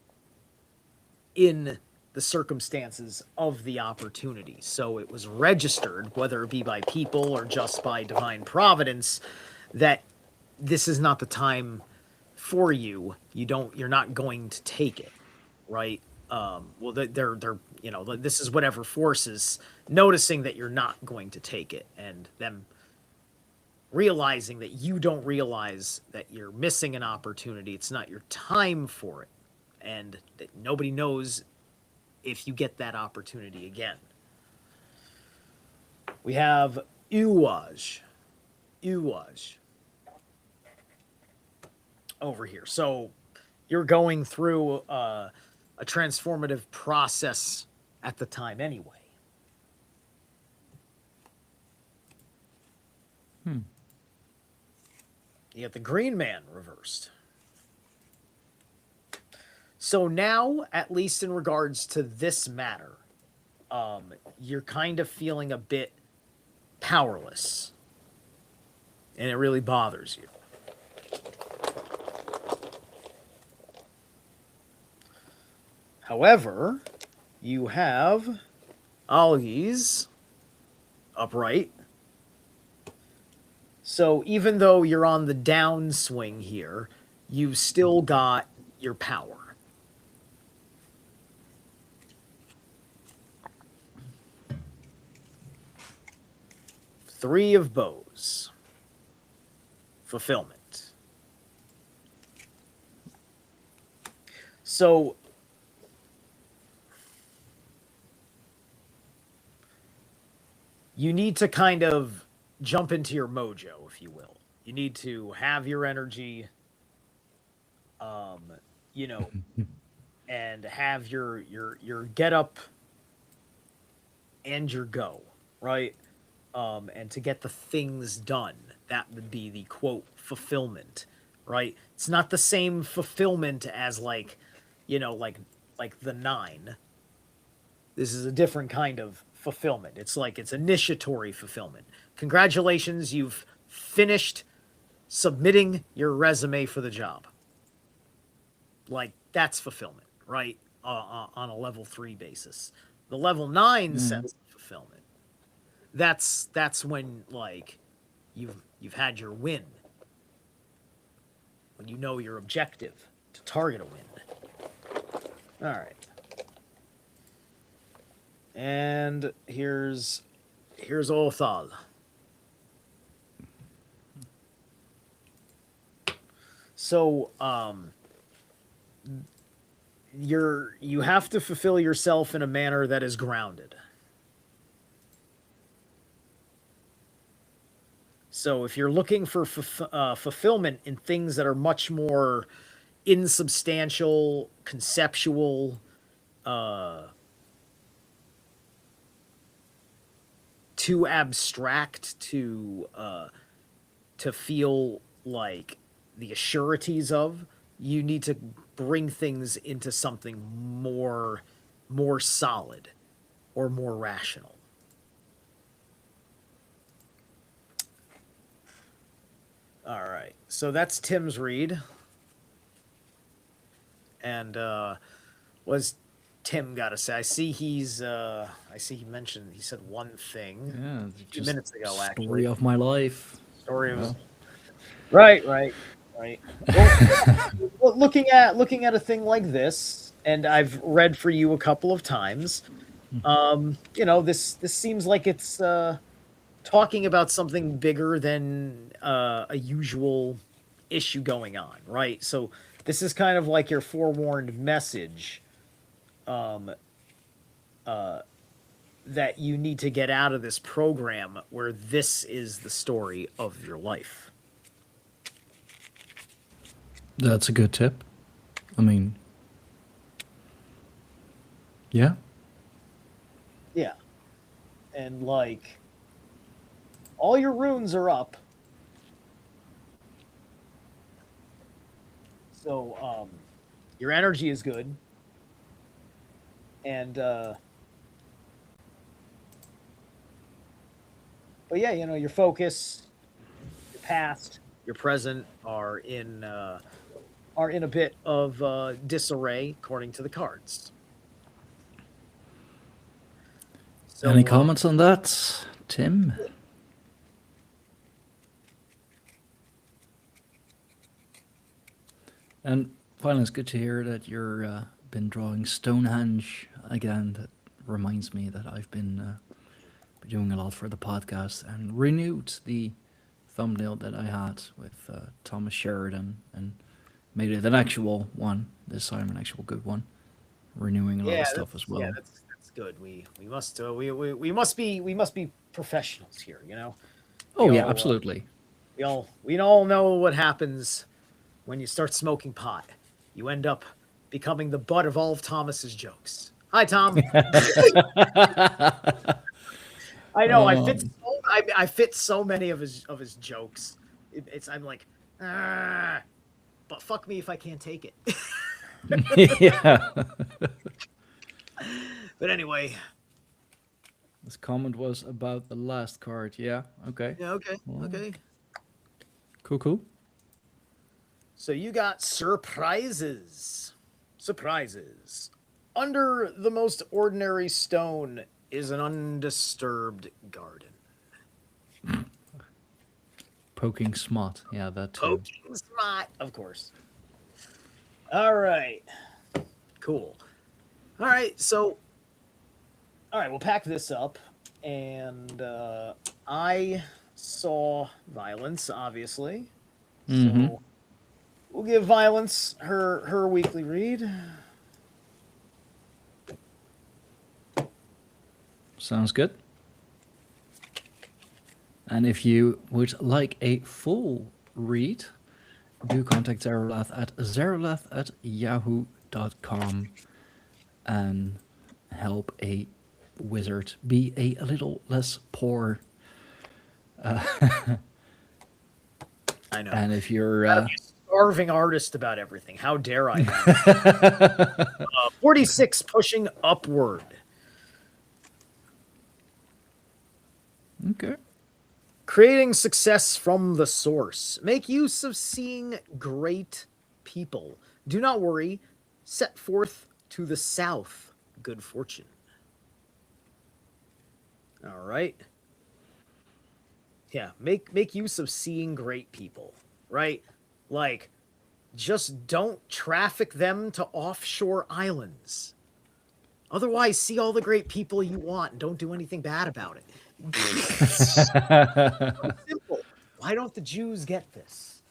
in the circumstances of the opportunity. So it was registered, whether it be by people or just by divine providence, that this is not the time for you. You're not going to take it, right? Well, they're you know, this is whatever forces noticing that you're not going to take it, and them realizing that you don't realize that you're missing an opportunity. It's not your time for it, and that nobody knows if you get that opportunity again. We have Uwaj over here. So you're going through a transformative process at the time anyway. You got the Green Man reversed. So now, at least in regards to this matter, you're kind of feeling a bit powerless. And it really bothers you. However, you have Algies upright. So even though you're on the downswing here, you've still got your power. Three of Bows. Fulfillment. So you need to kind of jump into your mojo, if you will. You need to have your energy, you know, and have your get up and your go, right? And to get the things done. That would be the quote fulfillment, right? It's not the same fulfillment as like, you know, like the 9. This is a different kind of fulfillment. It's like it's initiatory fulfillment. Congratulations, you've finished submitting your resume for the job. Like, that's fulfillment, right? On a level 3 basis. The level 9 sense of fulfillment. That's when, like, you've had your win. When you know your objective to target a win. All right. And here's Othal. So, you have to fulfill yourself in a manner that is grounded. So if you're looking for fulfillment in things that are much more insubstantial, conceptual, too abstract to feel like the assurities of, you need to bring things into something more solid or more rational. All right, so that's Tim's read. And was Tim got to say? I see he's. I see he mentioned. He said one thing. Yeah, a few minutes ago. story Actually, of my life. story of. Well. Right. Well, looking at a thing like this, and I've read for you a couple of times. This seems like it's talking about something bigger than a usual issue going on, right? So this is kind of like your forewarned message that you need to get out of this program where this is the story of your life. That's a good tip. I mean, yeah. Yeah. And like all your runes are up. So your energy is good. And but yeah, your focus, your past, your present are in a bit of disarray according to the cards. So, Any comments on that, Tim? And finally, it's good to hear that you're been drawing Stonehenge again. That reminds me that I've been doing a lot for the podcast and renewed the thumbnail that I had with Thomas Sheridan and made it an actual one this time, an actual good one. Renewing a lot of stuff as well. Yeah, that's good. We must be professionals here, Oh yeah, absolutely. We all know what happens when you start smoking pot. You end up becoming the butt of all of Thomas's jokes. Hi, Tom. I know I fit so many of his jokes. I'm like, but fuck me if I can't take it. Yeah. But anyway, this comment was about the last card. Yeah. Okay. yeah, okay, okay. Cool. So you got surprises. Surprises. Under the most ordinary stone is an undisturbed garden. Poking smut. Yeah, that too. Poking smut, of course. All right. Cool. All right, we'll pack this up. And I saw Violence, obviously. Mm-hmm. So we'll give Violence her weekly read. Sounds good. And if you would like a full read, do contact Zerilath at zerilath@yahoo.com and help a wizard be a little less poor. I know. And if you're a starving artist about everything, how dare I? 46 pushing upward. Okay. Creating success from the source. Make use of seeing great people. Do not worry. Set forth to the south. Good fortune. All right. Yeah, make use of seeing great people, right? Like, just don't traffic them to offshore islands. Otherwise, see all the great people you want and don't do anything bad about it. Simple. Why don't the Jews get this?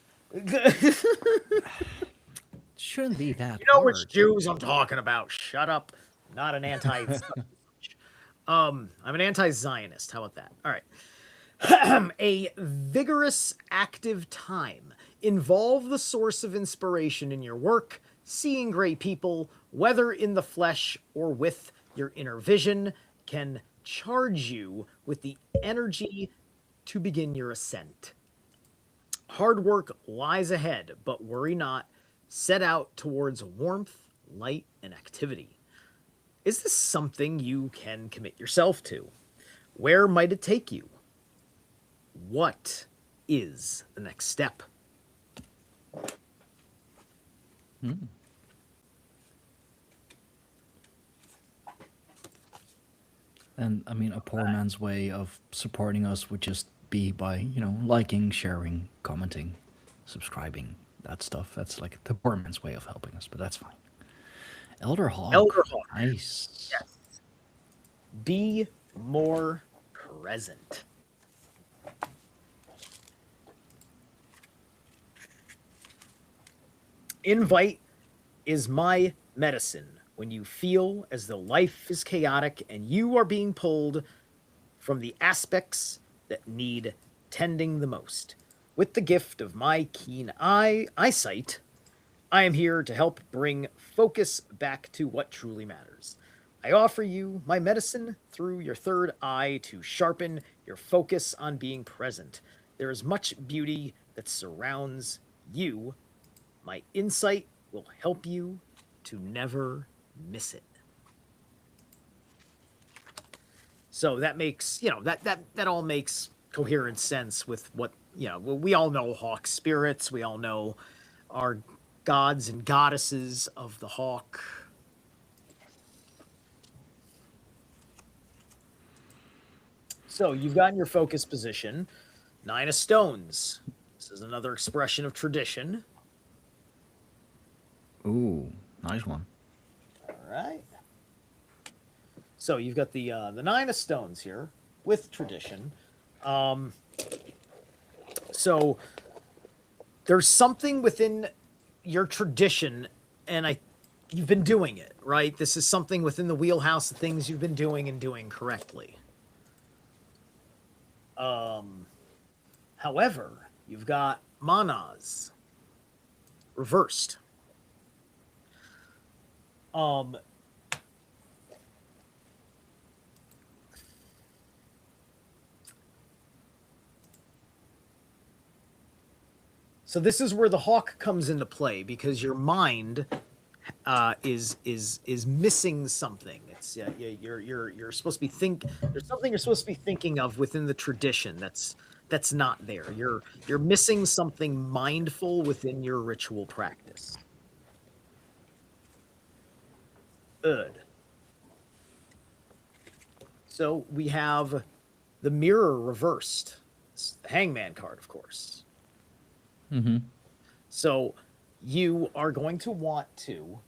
Shouldn't be that. You know hard. which Jews I'm talking about. Shut up. Not an I'm an anti-Zionist. How about that? All right. A vigorous, active time. Involve the source of inspiration in your work, seeing great people, whether in the flesh or with your inner vision, can charge you with the energy to begin your ascent. Hard work lies ahead, but worry not. Set out towards warmth, light, and activity. Is this something you can commit yourself to? Where might it take you? What is the next step? And I mean, a poor man's way of supporting us would just be by, liking, sharing, commenting, subscribing, that stuff. That's like the poor man's way of helping us, but that's fine. Elder Hawk. Elder Hawk. Nice. Yes. Be more present. Invite is my medicine when you feel as though life is chaotic and you are being pulled from the aspects that need tending the most. With the gift of my keen eyesight, I am here to help bring focus back to what truly matters. I offer you my medicine through your third eye to sharpen your focus on being present. There is much beauty that surrounds you. My insight will help you to never miss it. So that makes, that all makes coherent sense with what, we all know hawk spirits. We all know our gods and goddesses of the hawk. So you've gotten your focus position. 9 of stones. This is another expression of tradition. Ooh, nice one. All right. So you've got the 9 of stones here with tradition. So there's something within your tradition, and you've been doing it, right? This is something within the wheelhouse of things you've been doing and doing correctly. However, you've got manas reversed. So this is where the hawk comes into play, because your mind is missing something. It's you're supposed to be there's something you're supposed to be thinking of within the tradition that's not there. You're missing something mindful within your ritual practice. Good. So we have the mirror reversed. It's the hangman card, of course. Mm-hmm. So you are going to want to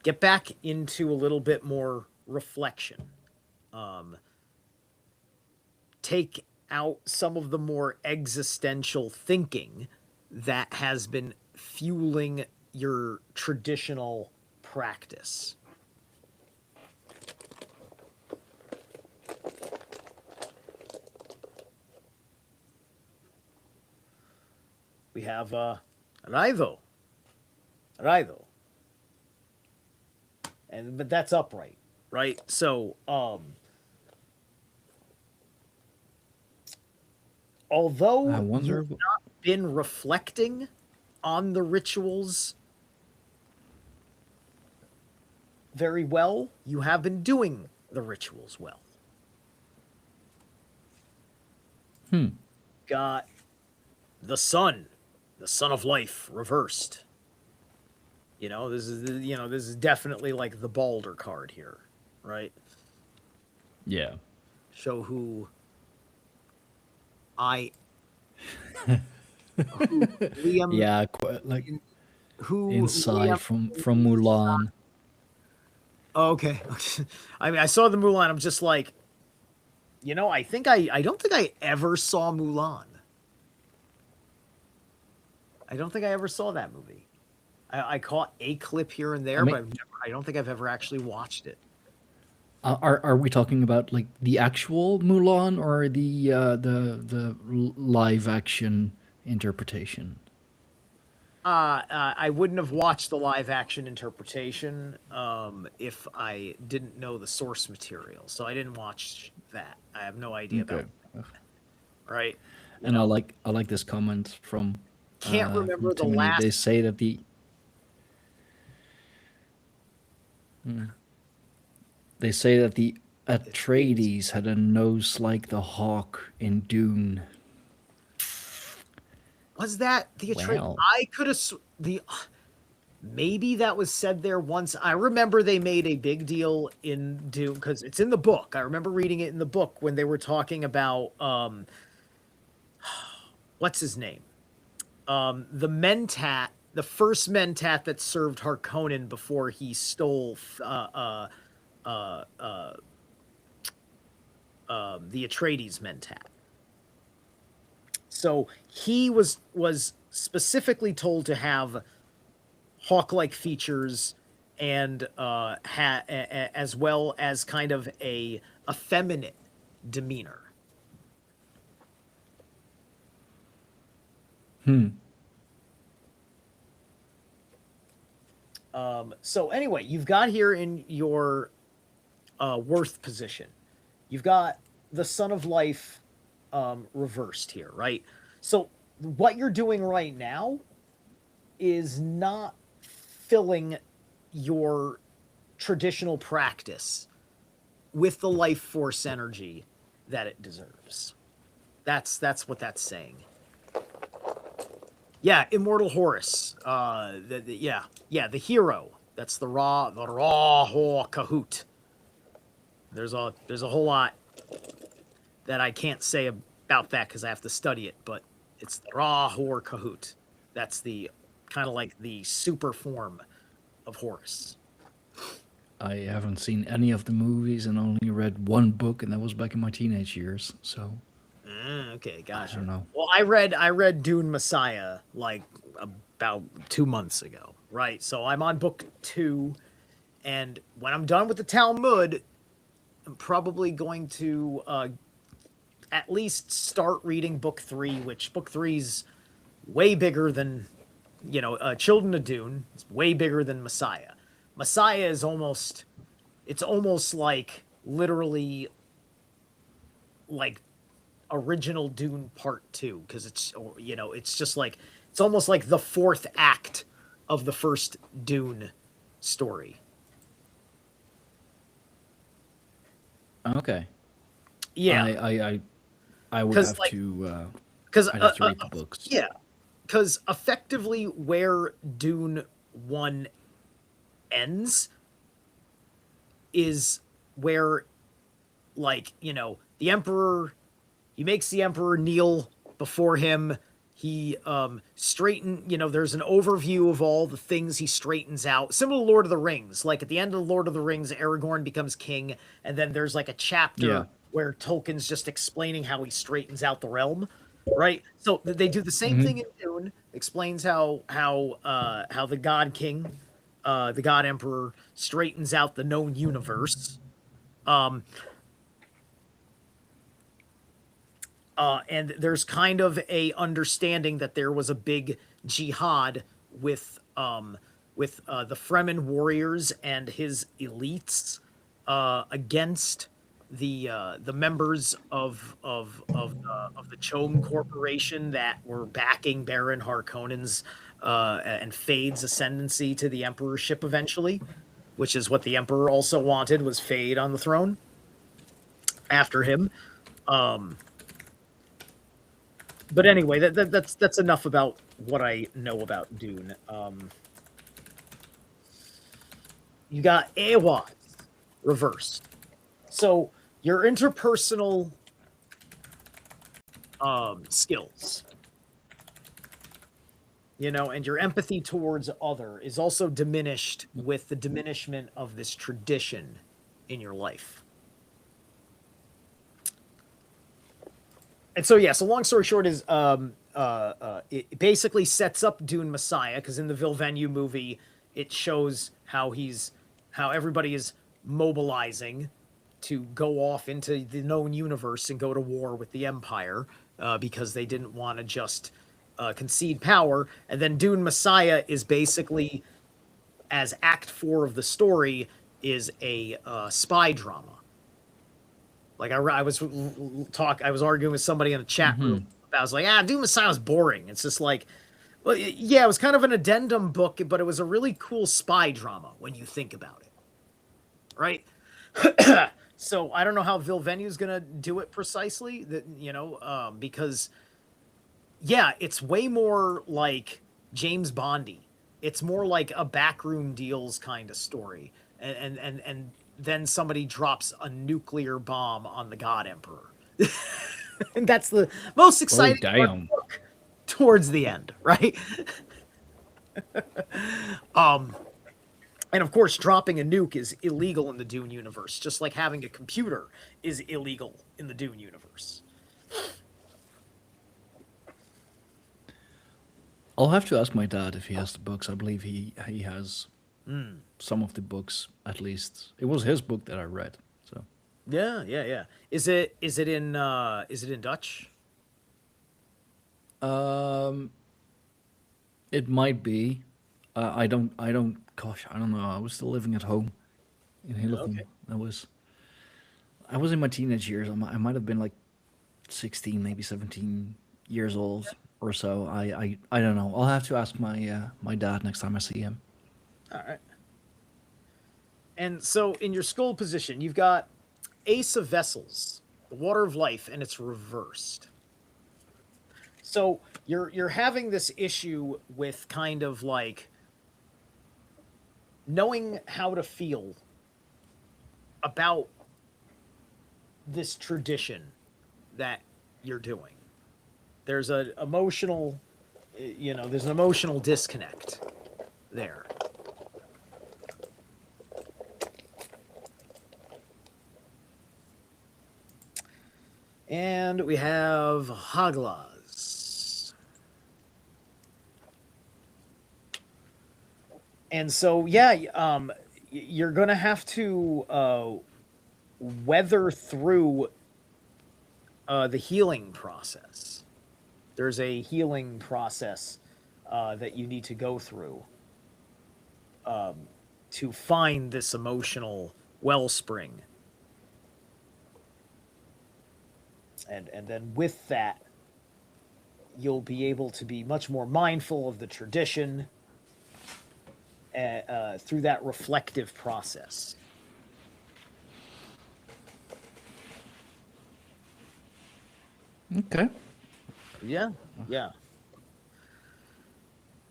get back into a little bit more reflection. Take out some of the more existential thinking that has been fueling your traditional practice. We have Raido. But that's upright, right? So although you've not been reflecting on the rituals very well, you have been doing the rituals well. Got the sun of life reversed. This is definitely like the Balder card here, right? Yeah. Show who Liam. Yeah, who inside Liam, from Mulan. Oh, okay. I mean, I saw the Mulan. I'm just like, I don't think I ever saw Mulan. I don't think I ever saw that movie. I caught a clip here and I there, but mean, I don't think I've ever actually watched it. are we talking about like the actual Mulan or the live action interpretation? I wouldn't have watched the live action interpretation if I didn't know the source material. So I didn't watch that. I have no idea Okay. about right. You And know, I like this comment can't from remember the Timony. They last. say that the Atreides had a nose like the hawk in Dune. Was that the Atreides? Well, I could have the maybe that was said there once. I remember they made a big deal in Dune because it's in the book. I remember reading it in the book when they were talking about what's his name? The Mentat, the first Mentat that served Harkonnen before he stole uh, uh, the Atreides Mentat. So he was specifically told to have hawk-like features and as well as kind of a effeminate demeanor. So anyway, you've got here in your worth position, you've got the Son of Life reversed here, right? So what you're doing right now is not filling your traditional practice with the life force energy that it deserves. That's what that's saying. Yeah, Immortal Horus. The hero. That's the raw Kahoot. There's a whole lot that I can't say about that because I have to study it, but it's the raw Hor Kahoot. That's the kind of like the super form of Horus. I haven't seen any of the movies and only read one book, and that was back in my teenage years. So Okay, I gotcha. don't know. Well, I read Dune Messiah like about 2 months ago, right? So I'm on book 2, and when I'm done with the Talmud, I'm probably going to at least start reading book 3, which book 3's way bigger than Children of Dune. It's way bigger than Messiah. Messiah is almost like literally like original Dune Part 2 because it's just like it's almost like the fourth act of the first Dune story. Okay, Yeah, I would because have to because I'd have to read the books. yeah, because effectively where Dune 1 ends is where the Emperor, he makes the Emperor kneel before him. He there's an overview of all the things he straightens out, similar to Lord of the Rings. Like at the end of Lord of the Rings, Aragorn becomes king, and then there's like a Yeah. chapter where Tolkien's just explaining how he straightens out the realm, right? So they do the same thing in Dune. Explains how the God King, the God Emperor, straightens out the known universe. Um, and there's kind of a understanding that there was a big jihad with the Fremen warriors and his elites against the members of the Chom Corporation that were backing Baron Harkonnen's and Fade's ascendancy to the emperorship eventually, which is what the emperor also wanted, was Fade on the throne after him. But anyway, that's enough about what I know about Dune. You got Awas reversed. So your interpersonal skills, and your empathy towards other is also diminished with the diminishment of this tradition in your life. And so yeah, so long story short is it basically sets up Dune Messiah, because in the Villeneuve movie it shows how everybody is mobilizing to go off into the known universe and go to war with the Empire, because they didn't want to just concede power. And then Dune Messiah is basically, as Act 4 of the story, is a spy drama. Like I was arguing with somebody in a chat room. I was like, Dune Messiah was boring. It's just like, well, yeah, it was kind of an addendum book, but it was a really cool spy drama when you think about it, right? So I don't know how Villeneuve's gonna do it precisely. That because yeah, it's way more like James Bondy. It's more like a backroom deals kind of story, and then somebody drops a nuclear bomb on the God Emperor. And that's the most exciting part of the book towards the end, right? And of course, dropping a nuke is illegal in the Dune universe, just like having a computer is illegal in the Dune universe. I'll have to ask my dad if he has the books. I believe he has some of the books, at least. It was his book that I read. So Yeah. Is it in Dutch? It might be. I don't. Gosh, I don't know. I was still living at home in Hillegom. Okay. I was in my teenage years. I might have been like 16, maybe 17 years old or so. I don't know. I'll have to ask my dad next time I see him. All right. And so in your skull position, you've got Ace of Vessels, the Water of Life, and it's reversed. So you're having this issue with kind of like knowing how to feel about this tradition that you're doing. There's an emotional disconnect there. And we have Haglas. And so, yeah, you're going to have to weather through the healing process. There's a healing process that you need to go through to find this emotional wellspring. And then with that, you'll be able to be much more mindful of the tradition through that reflective process. Okay. Yeah.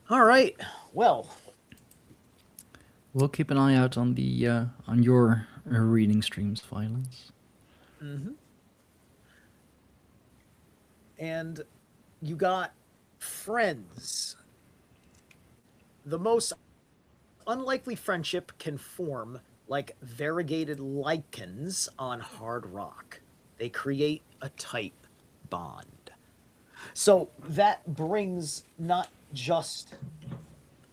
All right. Well, we'll keep an eye out on the on your reading streams, Violence. Mm-hmm. And you got friends. The most unlikely friendship can form like variegated lichens on hard rock. They create a tight bond. So that brings not just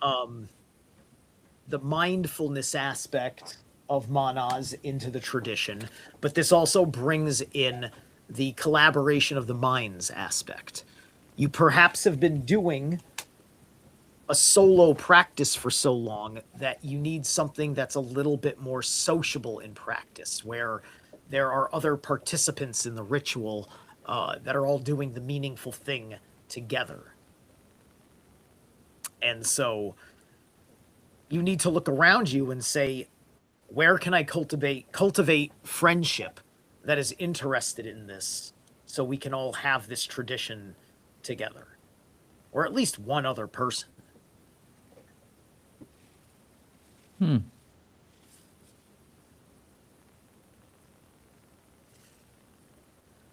the mindfulness aspect of Manaz into the tradition, but this also brings in the collaboration of the minds aspect. You perhaps have been doing a solo practice for so long that you need something that's a little bit more sociable in practice, where there are other participants in the ritual that are all doing the meaningful thing together. And so you need to look around you and say, where can I cultivate friendship that is interested in this, so we can all have this tradition together, or at least one other person.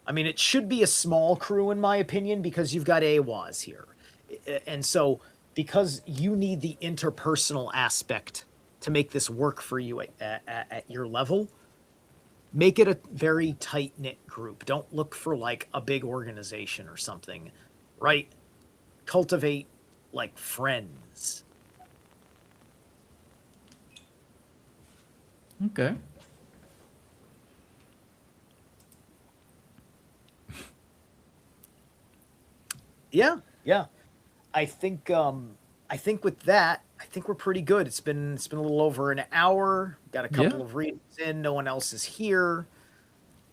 I mean, it should be a small crew, in my opinion, because you've got AWAs here. And so, because you need the interpersonal aspect to make this work for you at your level, make it a very tight knit group. Don't look for like a big organization or something, right? Cultivate like friends. Okay. Yeah, yeah. I think with that, I think we're pretty good. It's been a little over an hour. Got a Yeah. couple of readings in. No one else is here.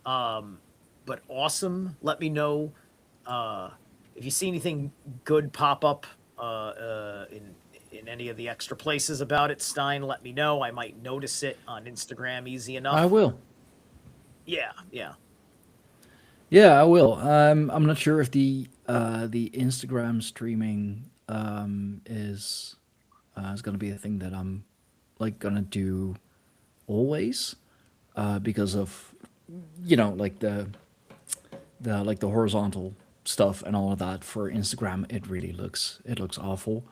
Um, but awesome. Let me know uh, if you see anything good pop up in any of the extra places about it. Stein, let me know. I might notice it on Instagram easy I enough. will. Yeah, yeah. Yeah, I will. I'm not sure if the Instagram streaming is gonna be a thing that I'm like gonna do always, because of like the horizontal stuff and all of that for Instagram. It looks awful.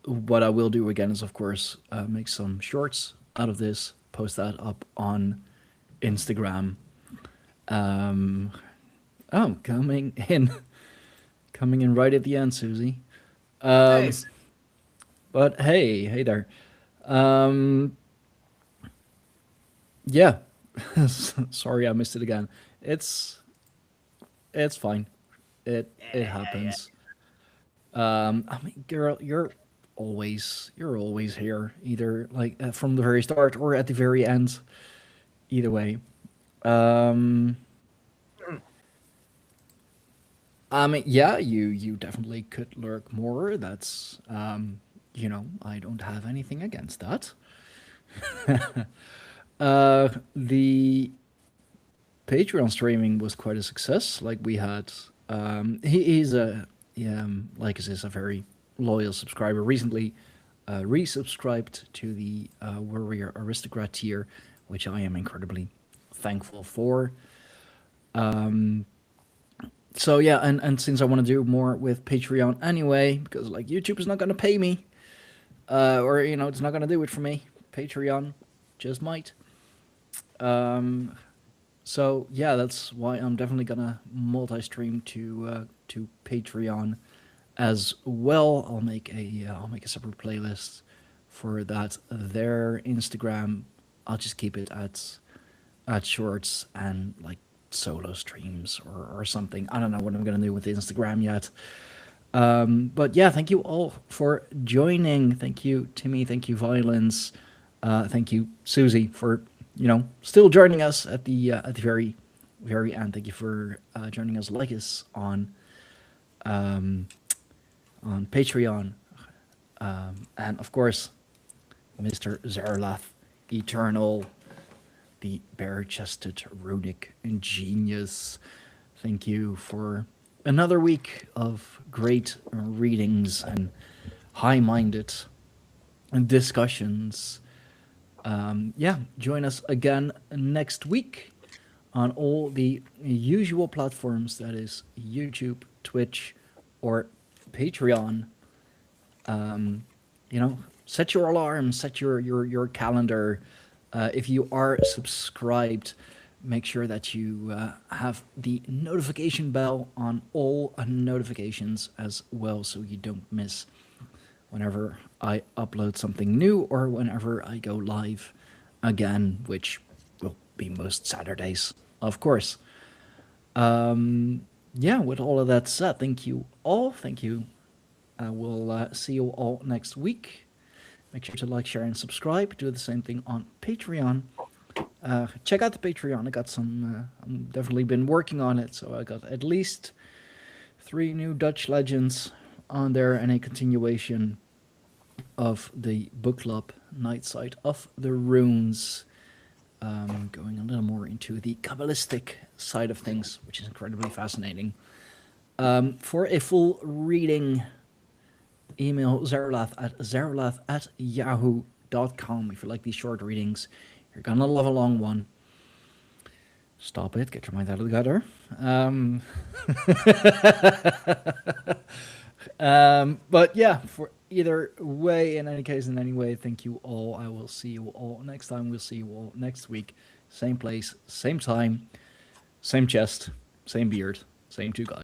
What I will do again is, of course, make some shorts out of this, post that up on Instagram. Um, oh, coming in right at the end, Susie. Um, Nice. but hey there. Um, yeah, sorry I missed it again. It's it's fine. It Yeah, yeah. happens. I mean, girl, you're always here, either like from the very start or at the very end. Either way. Um, I mean, yeah, you definitely could lurk more. That's I don't have anything against that. The Patreon streaming was quite a success. Like we had, he's a like I said, a very loyal subscriber. Recently, resubscribed to the Warrior Aristocrat tier, which I am incredibly thankful for. So yeah, and since I want to do more with Patreon anyway, because like YouTube is not gonna pay me, or it's not gonna do it for me. Patreon just might. Um, So yeah, that's why I'm definitely gonna multi-stream to Patreon as well. I'll make a separate playlist for that. Their Instagram, I'll just keep it at shorts and like solo streams or something. I don't know what I'm gonna do with Instagram yet. But yeah, thank you all for joining. Thank you, Timmy. Thank you, Violence. Thank you, Susie, for still joining us at the very very end. Thank you for joining us. Like us um, on Patreon, and of course, Mr. Zerilath, Eternal, the bare-chested runic genius. Thank you for another week of great readings and high-minded discussions. Yeah, join us again next week on all the usual platforms, that is YouTube, Twitch, or Patreon. Um, set your alarm, set your calendar. If you are subscribed, make sure that you have the notification bell on all notifications as well, so you don't miss whenever I upload something new or whenever I go live again, which will be most Saturdays, of course. Yeah, with all of that said, thank you all. Thank you. I will see you all next week. Make sure to like, share, and subscribe. Do the same thing on Patreon. Check out the Patreon. I got some. I've definitely been working on it, so I got at least 3 new Dutch legends on there and a continuation of the book club Night Side of the Runes, going a little more into the Kabbalistic side of things, which is incredibly fascinating. For a full reading, email Zerilath at yahoo.com. If you like these short readings, you're gonna love a long one. Stop it, get your mind out of the gutter. But yeah, for either way, in any case, in any way, thank you all. I will see you all next time. We'll see you all next week. same place, same time, same chest, same beard, same two guys.